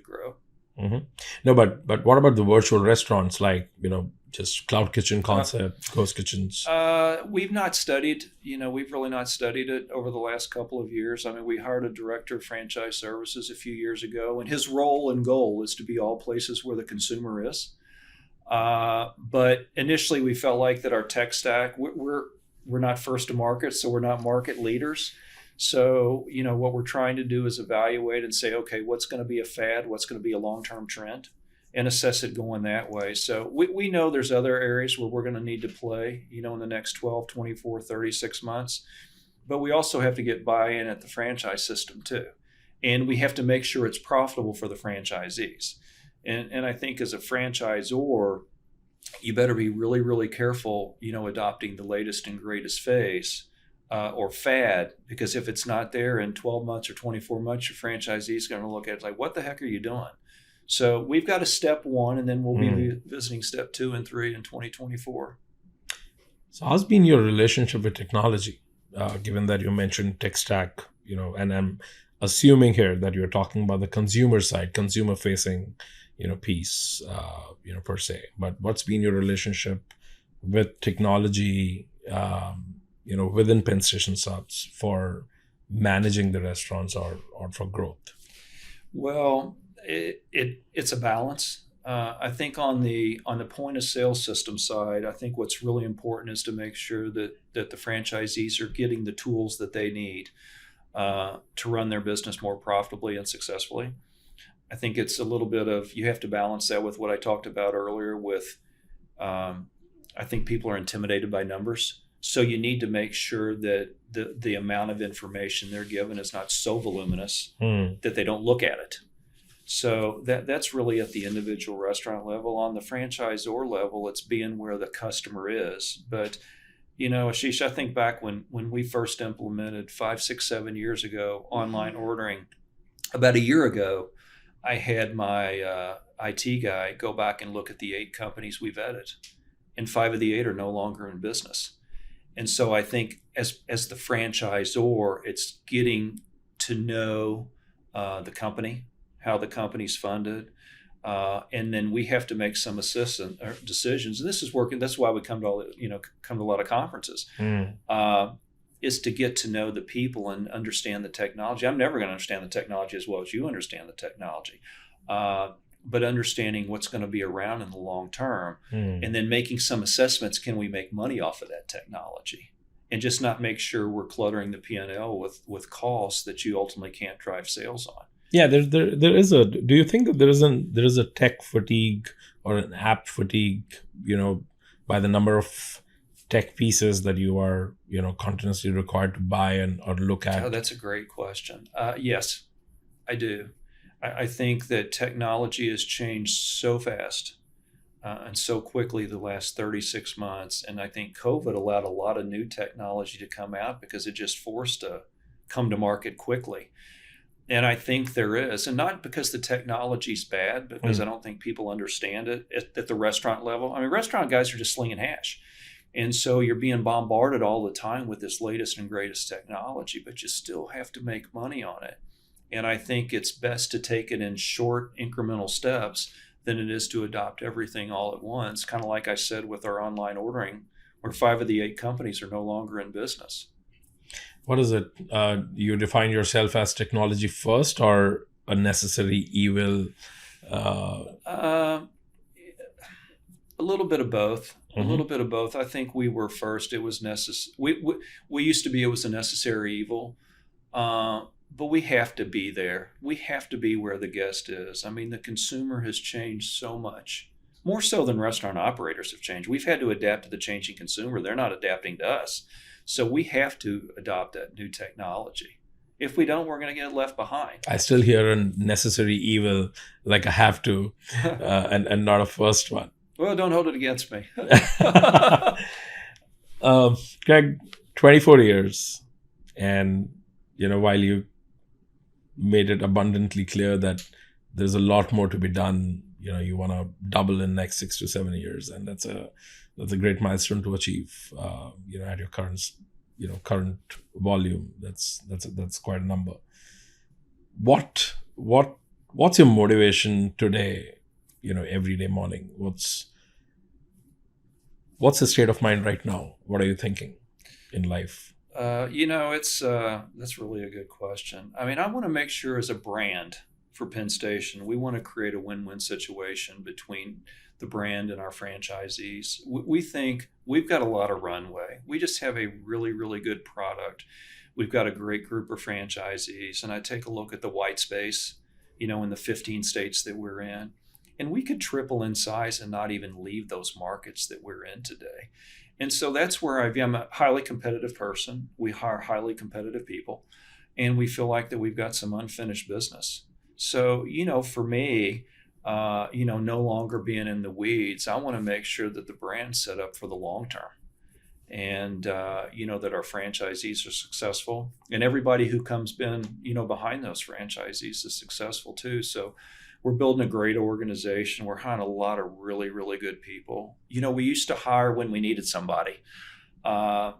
grow. Mm-hmm. No, but what about the virtual restaurants, like just cloud kitchen concept, ghost kitchens? We've not studied, we've really not studied it over the last couple of years. I mean, we hired a director of franchise services a few years ago, and his role and goal is to be all places where the consumer is. But initially we felt like that our tech stack, we're not first to market, so we're not market leaders. So, what we're trying to do is evaluate and say, okay, what's going to be a fad? What's going to be a long-term trend? And assess it going that way. So we know there's other areas where we're going to need to play, in the next 12, 24, 36 months. But we also have to get buy-in at the franchise system too. And we have to make sure it's profitable for the franchisees. And I think as a franchisor, you better be really, really careful, adopting the latest and greatest phase or fad, because if it's not there in 12 months or 24 months, your franchisee is going to look at it like, what the heck are you doing? So we've got a step one, and then we'll be visiting step 2 and 3 in 2024. So how's been your relationship with technology, given that you mentioned tech stack, and I'm assuming here that you're talking about the consumer side, consumer facing, piece, per se. But what's been your relationship with technology, within Penn Station Subs for managing the restaurants or for growth? Well, it's a balance. I think on the point of sale system side, I think what's really important is to make sure that the franchisees are getting the tools that they need to run their business more profitably and successfully. I think it's a little bit of, you have to balance that with what I talked about earlier with, I think people are intimidated by numbers. So you need to make sure that the amount of information they're given is not so voluminous that they don't look at it. So that's really at the individual restaurant level. On the franchisor level, it's being where the customer is. But, Ashish, I think back when we first implemented 5, 6, 7 years ago online ordering, about a year ago, I had my IT guy go back and look at the 8 companies we vetted, and 5 of the 8 are no longer in business. And so I think as the franchisor, it's getting to know the company, how the company's funded, and then we have to make some decisions. And this is working. That's why we come to a lot of conferences, is to get to know the people and understand the technology. I'm never going to understand the technology as well as you understand the technology, but understanding what's going to be around in the long term, and then making some assessments. Can we make money off of that technology? And just not make sure we're cluttering the P&L with costs that you ultimately can't drive sales on. Yeah, there is a. Do you think that there is a tech fatigue or an app fatigue? By the number of tech pieces that you are continuously required to buy or look at. Oh, that's a great question. Yes, I do. I think that technology has changed so fast and so quickly the last 36 months, and I think COVID allowed a lot of new technology to come out because it just forced to come to market quickly. And I think there is, and not because the technology's bad, because I don't think people understand it at the restaurant level. I mean, restaurant guys are just slinging hash. And so you're being bombarded all the time with this latest and greatest technology, but you still have to make money on it. And I think it's best to take it in short incremental steps than it is to adopt everything all at once. Kind of like I said with our online ordering, where 5 of the 8 companies are no longer in business. What is it? You define yourself as technology first or a necessary evil? A little bit of both. A little bit of both. I think we were first. It was necessary. We used to be. It was a necessary evil, but we have to be there. We have to be where the guest is. I mean, the consumer has changed so much, more so than restaurant operators have changed. We've had to adapt to the changing consumer. They're not adapting to us. So we have to adopt that new technology. If we don't, we're going to get left behind. I still hear a necessary evil, like I have to, and not a first one. Well, don't hold it against me. Craig, 24 years. And, while you made it abundantly clear that there's a lot more to be done, you want to double in the next 6 to 7 years. And that's a great milestone to achieve, at your current volume. That's quite a number. What's your motivation today? Every day morning. What's the state of mind right now? What are you thinking in life? That's really a good question. I mean, I want to make sure as a brand for Penn Station, we want to create a win-win situation between the brand and our franchisees. We think we've got a lot of runway. We just have a really, really good product. We've got a great group of franchisees, and I take a look at the white space, in the 15 states that we're in. And we could triple in size and not even leave those markets that we're in today. And so that's where I'm a highly competitive person. We hire highly competitive people, and we feel like that we've got some unfinished business. So, for me, no longer being in the weeds. I want to make sure that the brand's set up for the long term, and that our franchisees are successful, and everybody who comes in, behind those franchisees is successful too. So we're building a great organization. We're hiring a lot of really, really good people. We used to hire when we needed somebody, and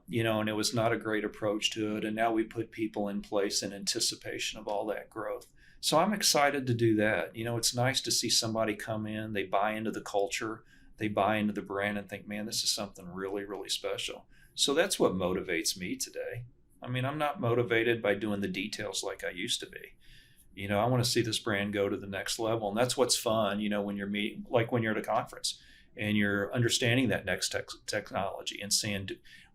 it was not a great approach to it. And now we put people in place in anticipation of all that growth. So I'm excited to do that. It's nice to see somebody come in, they buy into the culture, they buy into the brand and think, man, this is something really, really special. So that's what motivates me today. I mean, I'm not motivated by doing the details like I used to be. I want to see this brand go to the next level. And that's what's fun, when you're meeting, like when you're at a conference and you're understanding that next technology and saying,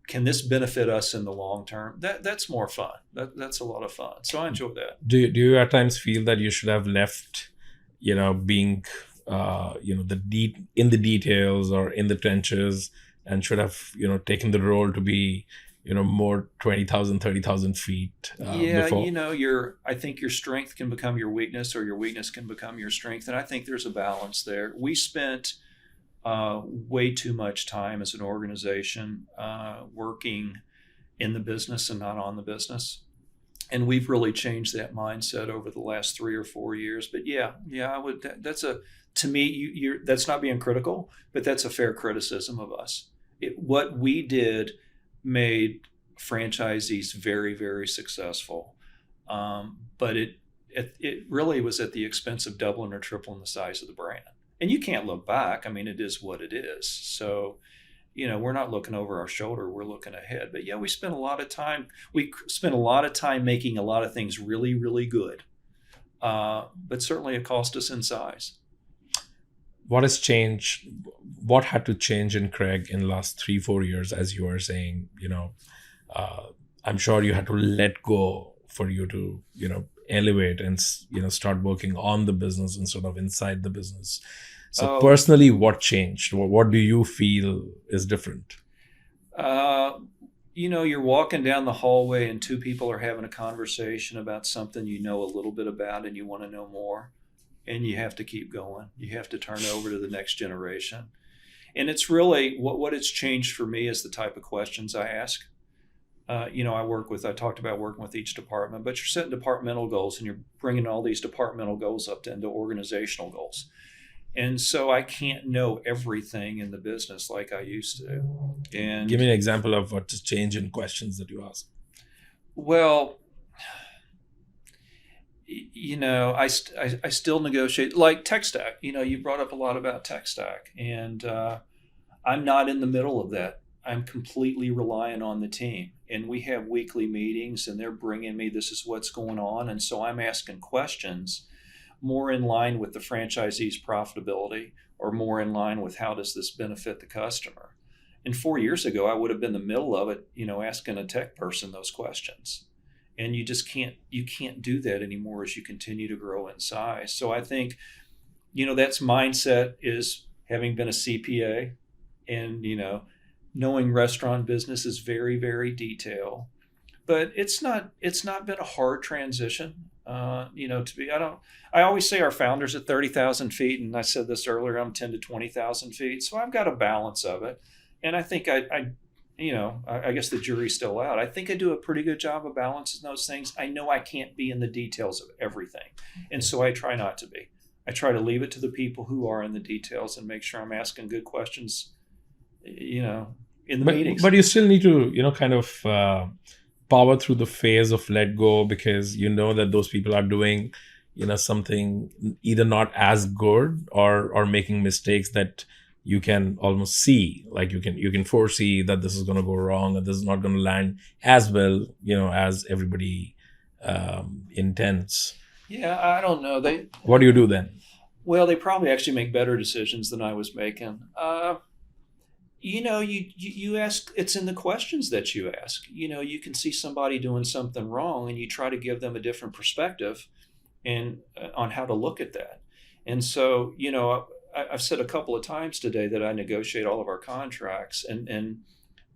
can this benefit us in the long term? That's more fun. That's a lot of fun. So I enjoy that. Do you at times feel that you should have left, being, in the details or in the trenches, and should have, taken the role to be, more 20,000, 30,000 feet before? I think your strength can become your weakness, or your weakness can become your strength. And I think there's a balance there. We spent way too much time as an organization working in the business and not on the business. And we've really changed that mindset over the last 3 or 4 years. But I would. To me, that's not being critical, but that's a fair criticism of us. What we did made franchisees very, very successful, but it really was at the expense of doubling or tripling the size of the brand. And you can't look back. I mean, it is what it is. So, we're not looking over our shoulder. We're looking ahead. But we spent a lot of time. We spent a lot of time making a lot of things really, really good. But certainly it cost us in size. What has changed? What had to change in Craig in the last 3-4 years, as you were saying? I'm sure you had to let go for you to, elevate and, start working on the business instead of inside the business. So personally, what changed? What do you feel is different? You're walking down the hallway and two people are having a conversation about something you know a little bit about and you want to know more. And you have to keep going. You have to turn over to the next generation. And it's really what it's changed for me is the type of questions I ask. I talked about working with each department, but you're setting departmental goals and you're bringing all these departmental goals up into organizational goals. And so I can't know everything in the business like I used to. And give me an example of what's changed in questions that you ask. Well, I still negotiate, like tech stack. You brought up a lot about tech stack, and I'm not in the middle of that. I'm completely reliant on the team, and we have weekly meetings, and they're bringing me, this is what's going on, and so I'm asking questions more in line with the franchisee's profitability, or more in line with how does this benefit the customer. And 4 years ago, I would have been in the middle of it, asking a tech person those questions. And you just can't do that anymore as you continue to grow in size. So I think, that's mindset is having been a CPA and, knowing restaurant business is very, very detailed, but it's not been a hard transition, I always say our founder's at 30,000 feet. And I said this earlier, I'm 10 to 20,000 feet. So I've got a balance of it. And I think I guess the jury's still out. I think I do a pretty good job of balancing those things. I know I can't be in the details of everything. And so I try not to be. I try to leave it to the people who are in the details and make sure I'm asking good questions, in the meetings. But you still need to, kind of power through the phase of let go, because that those people are doing, something either not as good or making mistakes that you can almost see, like you can foresee that this is going to go wrong and this is not going to land as well, as everybody intends. Yeah, I don't know. What do you do then? Well, they probably actually make better decisions than I was making. You ask, it's in the questions that you ask. You can see somebody doing something wrong and you try to give them a different perspective and on how to look at that. And so, I've said a couple of times today that I negotiate all of our contracts, and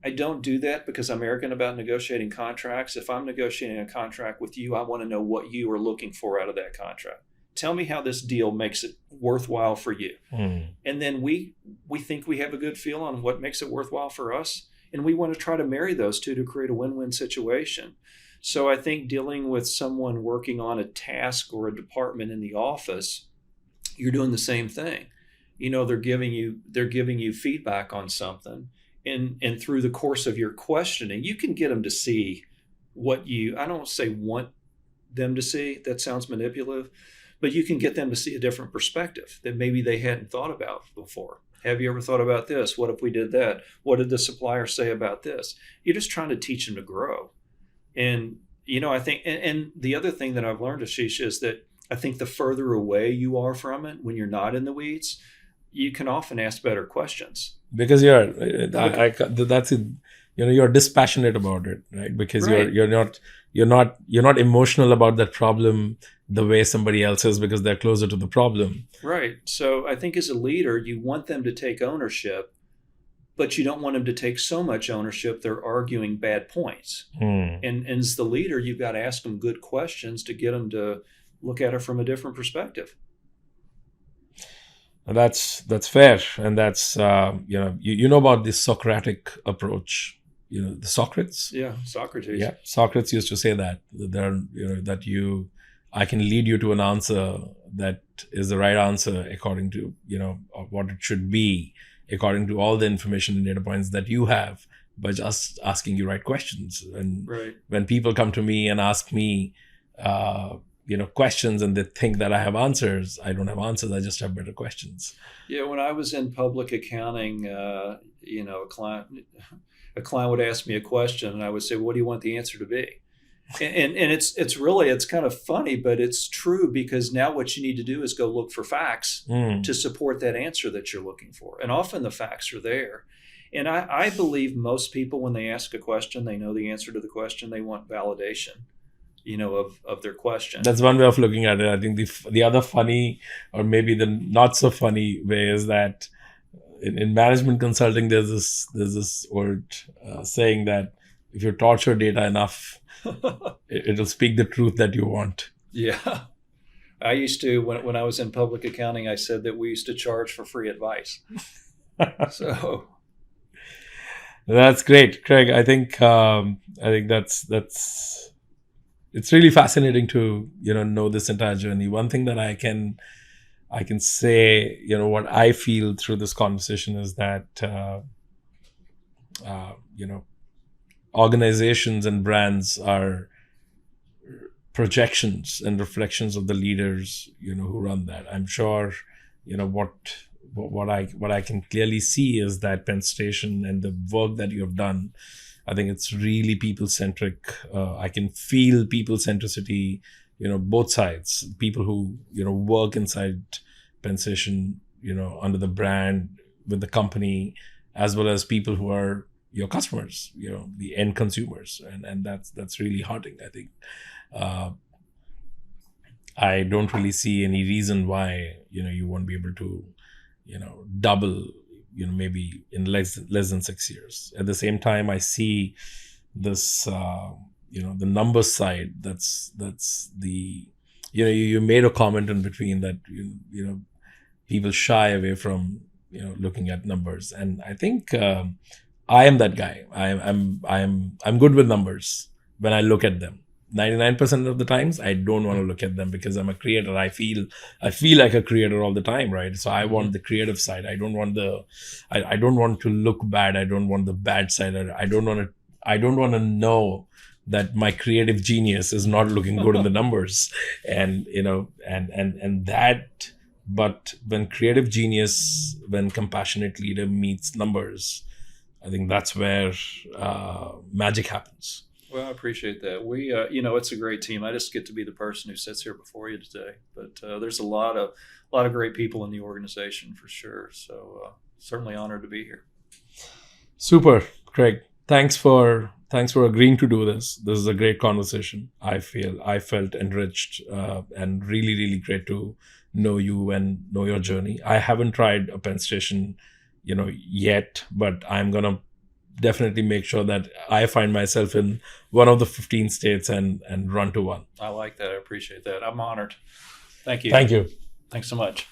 I don't do that because I'm arrogant about negotiating contracts. If I'm negotiating a contract with you, I want to know what you are looking for out of that contract. tell me how this deal makes it worthwhile for you. Mm. And then we think we have a good feel on what makes it worthwhile for us. And we want to try to marry those two to create a win-win situation. So I think dealing with someone working on a task or a department in the office, you're doing the same thing. They're giving you feedback on something. And through the course of your questioning, you can get them to see what I don't say want them to see. That sounds manipulative. But you can get them to see a different perspective that maybe they hadn't thought about before. Have you ever thought about this? What if we did that? What did the supplier say about this? You're just trying to teach them to grow. And, I think, and the other thing that I've learned, Ashish, is that I think the further away you are from it, when you're not in the weeds, you can often ask better questions. Because that's it. You're dispassionate about it, right? Because Right. you're not emotional about that problem the way somebody else is, because they're closer to the problem. Right. So I think as a leader, you want them to take ownership, but you don't want them to take so much ownership they're arguing bad points. And as the leader, you've got to ask them good questions to get them to look at it from a different perspective. That's fair, and that's you know about the Socratic approach. The Socrates. Yeah, Socrates. Yeah, Socrates used to say that I can lead you to an answer that is the right answer according to what it should be, according to all the information and data points that you have, by just asking you right questions. And Right. when people come to me and ask me questions, and they think that I have answers, I don't have answers. I just have better questions. Yeah, when I was in public accounting, a client would ask me a question, and I would say, "What do you want the answer to be?" And it's kind of funny, but it's true, because now what you need to do is go look for facts to support that answer that you're looking for. And often the facts are there. And I believe most people, when they ask a question, they know the answer to the question. They want validation, of their question. That's one way of looking at it. I think the other funny, or maybe the not so funny way, is that in management consulting, there's this old saying that if you torture data enough, it'll speak the truth that you want. Yeah. I used to, when I was in public accounting, I said that we used to charge for free advice. So that's great, Craig. I think that's it's really fascinating to know this entire journey. One thing that I can say, what I feel through this conversation is that organizations and brands are projections and reflections of the leaders who run that. I'm sure what I can clearly see is that Penn Station and the work that you have done, I think it's really people-centric. I can feel people centricity, both sides. People who, work inside Penn Station, under the brand, with the company, as well as people who are your customers, the end consumers. And that's really heartening, I think. I don't really see any reason why, you won't be able to, double, maybe in less than 6 years. At the same time, I see this, the numbers side. That's the, you made a comment in between that, people shy away from, looking at numbers. And I think I am that guy. I'm good with numbers when I look at them. 99% of the times I don't want to look at them, because I'm a creator. I feel like a creator all the time, right? So I want the creative side. I don't want to look bad. I don't want the bad side. I don't want to know that my creative genius is not looking good in the numbers. And and that, but when creative genius, when compassionate leader meets numbers, I think that's where magic happens. Well, I appreciate that. We, it's a great team. I just get to be the person who sits here before you today. But there's a lot of great people in the organization, for sure. So certainly honored to be here. Super, Craig. Thanks for agreeing to do this. This is a great conversation. I felt enriched and really, really great to know you and know your journey. I haven't tried a Penn Station, yet, but I'm gonna definitely make sure that I find myself in one of the 15 states and run to one. I like that. I appreciate that. I'm honored. Thank you. Thank you. Thanks so much.